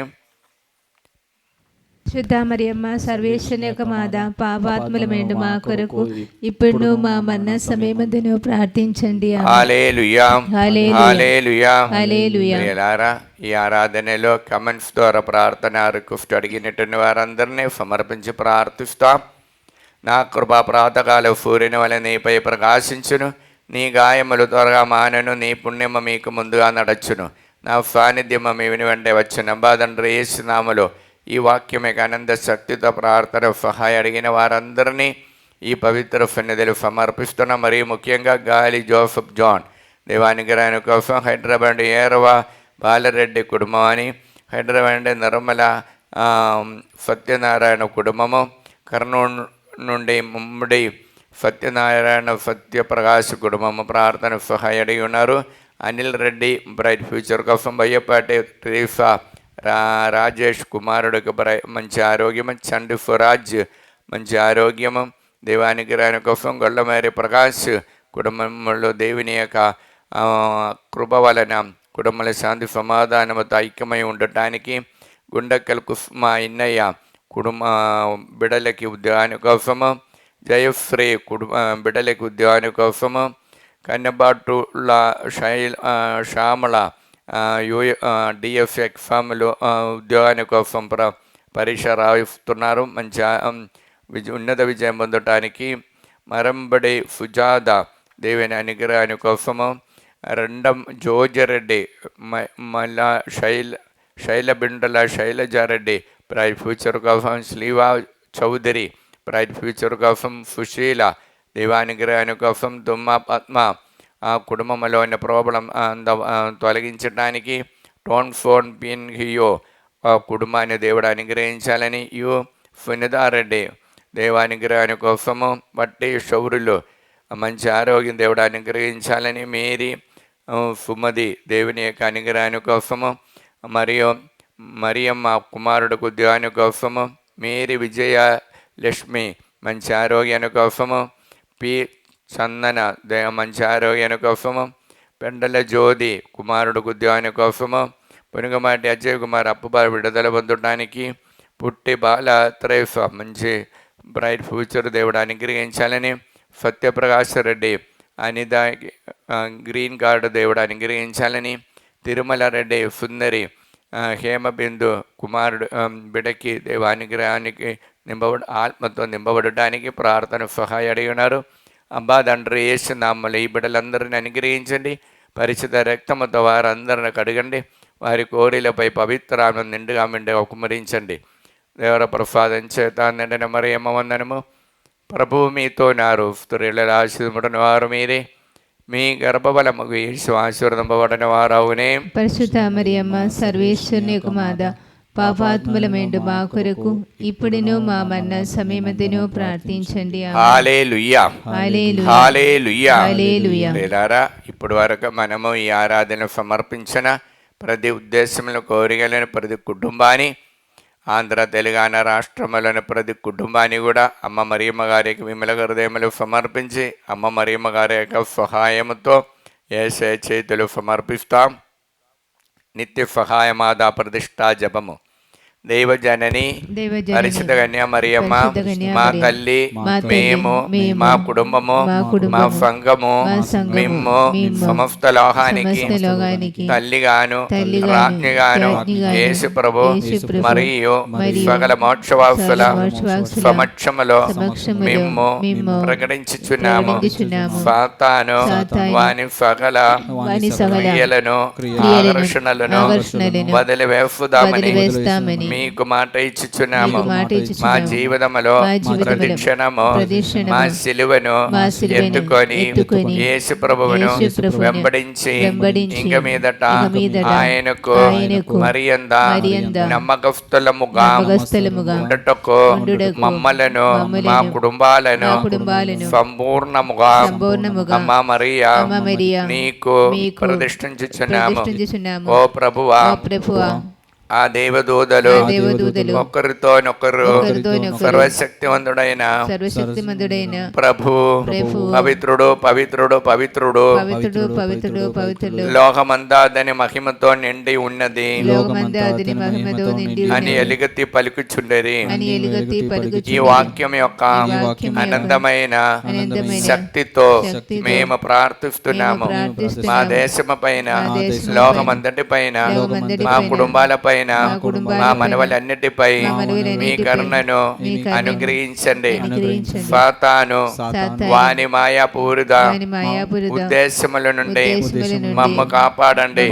శుద్ధ మరియమ్మ సర్వేశ్వరుని యొక్క మాత, పాపాత్ములమేండు మా కొరకు ఇప్పుడు మా మరణ సమయమందును ప్రార్థించండి. హల్లెలూయా, హల్లెలూయా, హల్లెలూయా. ప్రియులారా, ఈ ఆరాధనలో కమెంట్స్ ద్వారా ప్రార్థన రిక్వెస్ట్ అడిగినటువంటి వారందరినీ సమర్పించి ప్రార్థిస్తాం. నా కృపా ప్రాతకాల సూర్యుని వలె నీపై ప్రకాశించును, నీ గాయములు త్వరగా మానను, నీ పుణ్యమ మీకు ముందుగా నడచును, నా సాన్నిధ్యమ మీ వెంటే వచ్చును. అంబాదండ్రి యేసునామములో ఈ వాక్యం యొక్క ఆనంద శక్తితో ప్రార్థన సహాయం అడిగిన వారందరినీ ఈ పవిత్ర సన్నిధిలో సమర్పిస్తున్నాం. మరియు ముఖ్యంగా గాలి జోసఫ్ జాన్ దేవానుగ్రహాని కోసం, హైదరాబాద్ ఏరవ బాలరెడ్డి కుటుంబం అని, హైదరాబాద్ నిర్మల సత్యనారాయణ కుటుంబము, కర్నూలు నుండి ముమ్మడి సత్యనారాయణ సత్యప్రకాశ్ కుటుంబము ప్రార్థన సహాయం అడిగి ఉన్నారు. అనిల్ రెడ్డి బ్రైట్ ఫ్యూచర్ కోసం, బయ్యపాటి ట్రీఫా రాజేష్ కుమారుడికి మంచి ఆరోగ్యము, చండి స్వరాజ్ మంచి ఆరోగ్యము, దేవానుగ్రహాని కోసం, గొల్లమేరి ప్రకాష్ కుటుంబంలో దేవుని యొక్క కృప వలన కుటుంబాల శాంతి సమాధానముతో ఐక్యమై ఉండటానికి, గుండెక్కల కుస్మా ఇన్నయ్య కుటుంబ బిడలకి ఉద్యోగాని కోసము, జయశ్రీ బిడలకి ఉద్యోగాని కోసము, కన్నబాటుల శ్యామల డిఎఫ్ ఎగ్జామ్లు ఉద్యోగాని కోసం పరీక్ష రాయిస్తున్నారు. మంచి ఉన్నత విజయం పొందటానికి, మరంబడి సుజాత దేవుని అనుగ్రహాని కోసము. రెండం జోజరెడ్డి మళ్ళా శైలబిండల శైలజారెడ్డి బ్రైట్ ఫ్యూచర్ కోసం. శ్రీవా చౌదరి బ్రైట్ ఫ్యూచర్ కోసం. సుశీల దేవానుగ్రహాని కోసం. దుమ్మ పద్మ ఆ కుటుంబంలోని ప్రాబ్లం తొలగించడానికి. టోన్ ఫోన్ పిన్ హియో ఆ కుటుంబాన్ని దేవుడు అనుగ్రహించాలని. యు సునిదారెడ్డి దేవానుగ్రహాని కోసము. బట్టి శౌరులు మంచి ఆరోగ్యం దేవుడు అనుగ్రహించాలని. మేరీ సుమది దేవుని యొక్క అనుగ్రహాని కోసము. మరియు మరియమ్మ కుమారుడు ఉద్యోగాని కోసము. మేరీ విజయ లక్ష్మి మంచి ఆరోగ్యాని కోసము. పి చందన మంచి ఆరోగ్యాని కోసము. పెండల జ్యోతి కుమారుడు ఉద్యోగాని కోసము. పునుగమాటి అజయ్ కుమార్ అప్పుబారు విడుదల పొందడానికి. పుట్టి బాల త్రైఫ మంచి బ్రైట్ ఫ్యూచర్ దేవుడు అనుగ్రహించాలని. సత్యప్రకాశ్ రెడ్డి అనిత గ్రీన్ కార్డు దేవుడు అనుగ్రహించాలని. తిరుమల రెడ్డి సుందరి హేమబిందు కుమారుడు బిడకి దేవానుగ్రహానికి ఆత్మతో నింపబడటానికి ప్రార్థన సహాయం అడిగి ఉన్నారు. అబ్బా తండ్రి యేసు నామములో ఈ బిడ్డలందరిని అనుగ్రహించండి. పరిశుద్ధ రక్తముతో వారందరిని కడగండి. వారి కోరిలపై పవిత్రాలను నిండుగా కుమరించండి. దేవర ప్రసాదం చేత నిండిన మరియమ్మ వందనము. ప్రభువు మీతో నారు. స్త్రీల ఆశీర్వదింపబడిన వారు మీరే. మీ గర్భఫలముగు యేసు ఆశీర్వదింపబడిన వారవునే. పరిశుద్ధ మరియమ్మ సర్వేశ్వరుని యొక్క మాత, పాపాత్ములమేండు మా కొరకు ఇప్పుడును మా మరణ సమయమదిను ప్రార్థించండి. హల్లెలూయా హల్లెలూయా హల్లెలూయా హల్లెలూయా. ప్రియులారా, ఇప్పటి వరకు మనము ఈ ఆరాధన సమర్పించిన ప్రతి ఉద్దేశంలో కోరికలను ప్రతి కుటుంబాన్ని, ఆంధ్ర తెలంగాణ రాష్ట్రములను ప్రతి కుటుంబాన్ని కూడా అమ్మ మరియమ్మ గారి యొక్క విమల హృదయములు సమర్పించి అమ్మ మరియమ్మ గారి యొక్క సహాయముతో యేసయ్య చేతులు సమర్పిస్తాం. నిత్య సహాయమాదా ప్రతిష్టా జపము. దైవజనని పరిశుద్ధ కన్య మరియమ్మ మా తల్లి, మేము మా కుటుంబము మా సంఘము మిమ్ము సమస్త లోకానికి తల్లిగాను రాజ్ఞిగాను యేసు ప్రభు మరియు సకల మోక్షవాసుల సమక్షములో మిమ్ము ప్రకటించుచున్నాము. సాతాను వాని సకల క్రియలను ఆకర్షణలను వదిలివేస్తామని మీకు మాట ఇచ్చుచున్నాము. మా జీవితములో ప్రతిక్షణము మా సిలువను ఎత్తుకొని యేసు ప్రభువును వెంబడించి ఇంక మీదట ఆయనకు మరింత నమ్మకస్తులముగా ఉండటకు మమ్మలను మా కుటుంబాలను సంపూర్ణముగా అమ్మా మరియా నీకు ప్రతిష్ఠించుచున్నాము. ఓ ప్రభువా, ఆ దేవదూతలు ఒకరితోనొకరు సర్వశక్తివంతుడైన ప్రభు పవిత్రుడు పవిత్రుడు పవిత్రుడు లోకమంతా అతని మహిమతో నిండి ఉన్నది అని ఎలుగెత్తి పలుకుచుండేది. ఈ వాక్యం యొక్క అనంతమైన శక్తితో మేము ప్రార్థిస్తున్నాము. మా దేశము పైన, లోకమంతటి పైన, మా కుటుంబాల పైన, మా మనవలన్నిటిపై మీ కరుణను అనుగ్రహించండి. సాతాను వాని మాయాపూరిత ఉద్దేశముల నుండి మమ్మ కాపాడండి.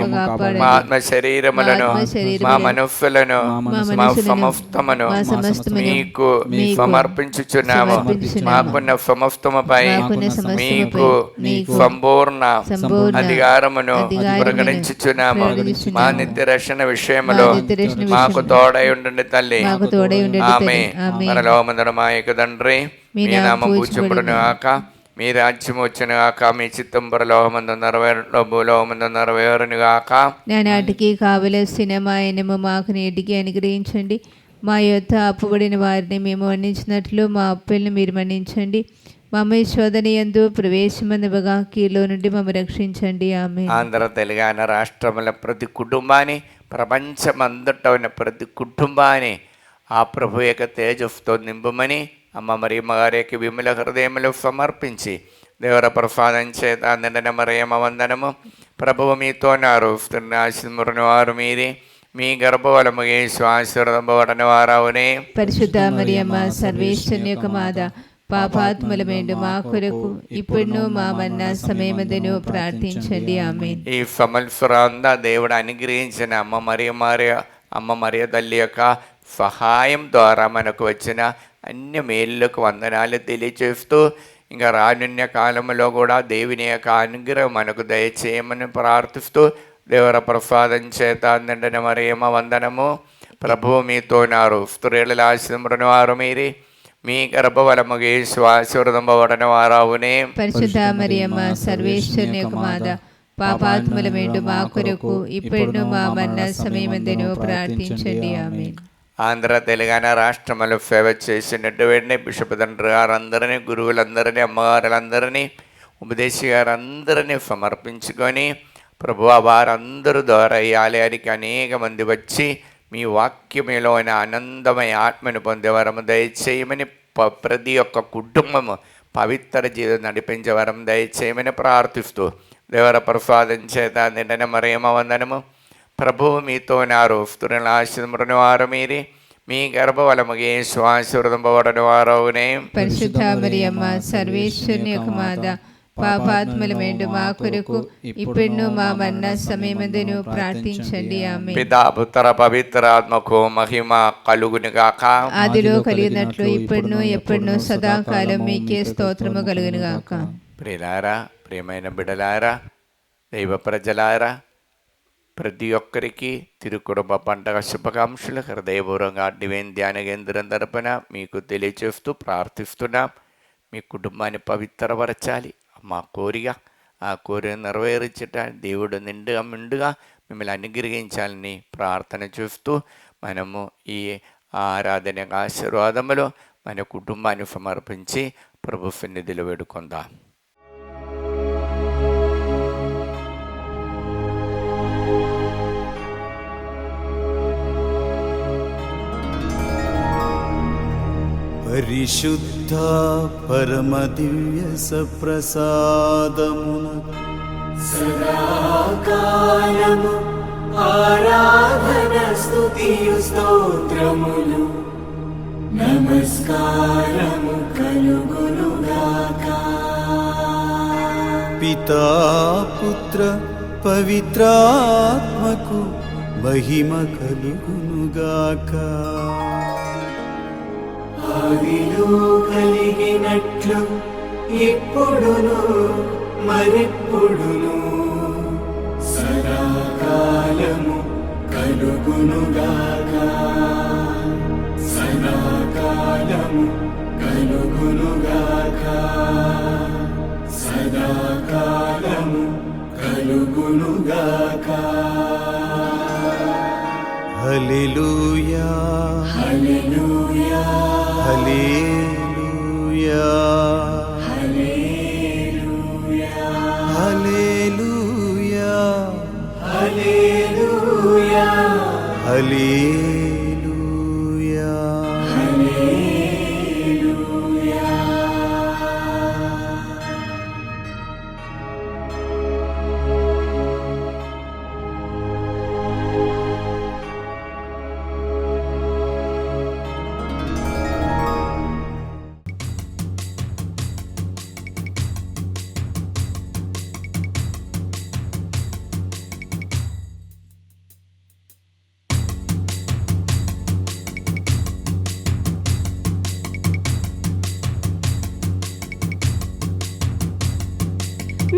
మా ఆత్మ శరీరములను, మా మనస్సులను, మా సమస్తమును మీకు సమర్పించుచున్నాము. మాకున్న సమస్తముపై మీకు సంపూర్ణ అధికారమును ప్రకటించుచున్నాము. మా నిత్య రక్షణ విషయములో మాకు తోడై ఉండండి తల్లి. ఆమె పరలోకమందున్న మా యొక్క తండ్రి, మీ నామం పూజింపబడును గాక, మీ రాజ్యం వచ్చును గాక, మీ చిత్తం పరలోకమందు నెరవేరును భూలోకమందు నెరవేరును గాక. నానాటికి కావలసిన మా ఆయనము మాకు నేటికి అనుగ్రహించండి. మా యొద్ద అప్పుబడిన వారిని మేము మన్నించినట్లు మా అప్పులను మీరు మన్నించండి. మమ్మ శోధన యందు ప్రవేశమనగా కీలో నుండి మమ్మల్ని రక్షించండి. ఆమె. ఆంధ్ర తెలంగాణ రాష్ట్రముల ప్రతి కుటుంబాన్ని, ప్రపంచమంతటా ఉన్న ప్రతి కుటుంబాన్ని ఆ ప్రభు యొక్క తేజస్సుతో నింపమని అమ్మ మరియమ్మ గారి యొక్క విమల హృదయములు సమర్పించి దేవర ప్రసాదం చేత నిండిన మరియమ్మ వందనము. ప్రభువు మీతో నారు. ఆశీర్వదింపబడిన వారు మీరే. మీ గర్భఫలము యేసు ఆశీర్వదింపబడిన వారవునే. పరిశుద్ధ మరియమ్మ సర్వేశ్వరుని యొక్క మాత, పాపాత్ములమేండు మా కొరకు ఇప్పుడును మా మరణ సమయమందును ప్రార్థించండి. ఆమేన్. ఈ సంవత్సరాంతా దేవుడు అనుగ్రహించిన అమ్మ మరియ తల్లి యొక్క సహాయం ద్వారా మనకు వచ్చిన అన్ని మేలులకు వందనాలు తెలియచేస్తూ, ఇంకా రానున్న కాలంలో కూడా దేవుని యొక్క అనుగ్రహం మనకు దయచేయమని ప్రార్థిస్తూ, దేవర ప్రసాదం చేత నిండిన మరియమ్మ వందనము. ప్రభువు మీతోనారు, స్త్రీలలో ఆశీర్వదింపబడిన వారు మీరే, మీ గర్భఫలముగు యేసు ఆశీర్వదింపబడిన వారవునే. పరిశుద్ధ మరియమ్మ సర్వేశ్వరుని యొక్క మాత, పాపాత్ములమేండు మా కొరకు ఇప్పుడును మా మరణ సమయమందును ప్రార్థించండి. ఆమేన్. ఆంధ్ర తెలంగాణ రాష్ట్రములు సేవ చేసినటువంటి బిషప్ తండ్రి గారందరినీ, గురువులందరినీ, అమ్మగారులందరినీ, ఉపదేశి గారందరినీ సమర్పించుకొని, ప్రభువా వారందరూ ద్వారా ఈ ఆలయానికి అనేక మంది వచ్చి మీ వాక్యములోని ఆనందమయ ఆత్మను పొందే వరము దయచేయమని, ప్రతి ఒక్క కుటుంబము పవిత్ర జీవితం నడిపించే వరం దయచేయమని ప్రార్థిస్తూ, దేవర ప్రసాదం చేత నిండిన మరియమ్మ వందనము. ప్రభువు మీతోనారు, స్త్రీలను ఆశీర్వదింపబడిన వారు మీరే, మీ గర్భఫలముగు యేసు ఆశీర్వదింపబడిన వారవునే. పరిశుద్ధ మరియమ్మ సర్వేశ్వరుని యొక్క మాత, పాపాత్ములమేండు మా కొరకు ఇప్పుడును మా మరణ సమయమందును ప్రార్థించండి. ఆమేన్. పితా పుత్ర పవిత్ర ఆత్మకు మహిమ కలుగునుగాక. ఆదిలో కలిగినట్లు ఇప్పుడును ఎప్పుడును సదాకాలం మీకే స్తోత్రము కలుగునుగాక. ప్రియులారా, ప్రియమైన బిడ్డలారా, దైవ ప్రజలారా, ప్రతి ఒక్కరికి తిరుకుటుంబ పండగ శుభాకాంక్షలు హృదయపూర్వకంగా డివైన్ ధ్యాన కేంద్రం తరపున మీకు తెలియచేస్తూ ప్రార్థిస్తున్నాం. మీ కుటుంబాన్ని పవిత్రపరచాలి మా కోరిక. ఆ కోరిక నెరవేర్చడానికి దేవుడు మెండుగా మిమ్మల్ని అనుగ్రహించాలని ప్రార్థన చేస్తూ, మనము ఈ ఆరాధన ఆశీర్వాదములో మన కుటుంబాన్ని సమర్పించి ప్రభు సన్నిధిలో వేడుకుందాం. పరిశుద్ధ పరమ దివ్య సప్రసాదమున సదాకాలము ఆరాధన స్తుతియు స్తోత్రములు నమస్కారము కలుగునుగాక. పితా పుత్ర పవిత్రాత్మకు మహిమ కలుగునుగాక. ఆదిలో కలిగినట్లు ఇప్పుడును మరెప్పుడును సదాకాలము కలుగునుగాక. సదాకాలము కలుగునుగాక. సదాకాలము కలుగునుగాక. హల్లెలూయా hallelujah hallelujah hallelujah hallelujah hallelujah hallelujah హల్లెలూయా.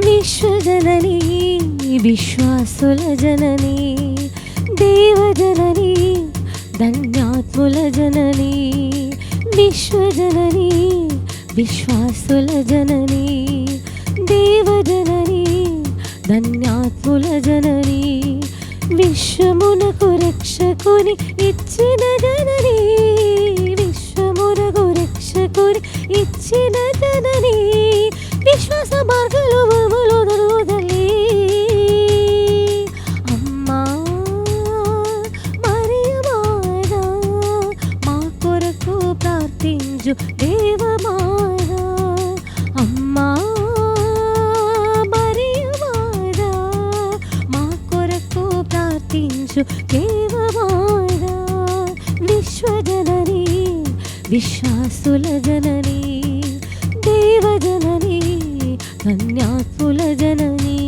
విశ్వజననీ విశ్వాసుల జననీ దేవజననీ ధన్యాత్ముల జననీ విశ్వజననీ విశ్వాసుల జననీ దేవజననీ ధన్యాత్ముల జననీ విశ్వమునకు రక్షకుని ఇచ్చిన జననీ విశ్వమునకు రక్షకుని ఇచ్చిన జననీ విశ్వాస మార్గలు వములు నడుదలి అమ్మా మరియమాదా మా కొరకు ప్రార్థించు దేవమాదా. అమ్మా మరియమాదా మా కొరకు ప్రార్థించు దేవమాదా. విశ్వజననీ విశ్వాసుల జననీ జనని ధన్యాత్ముల జనని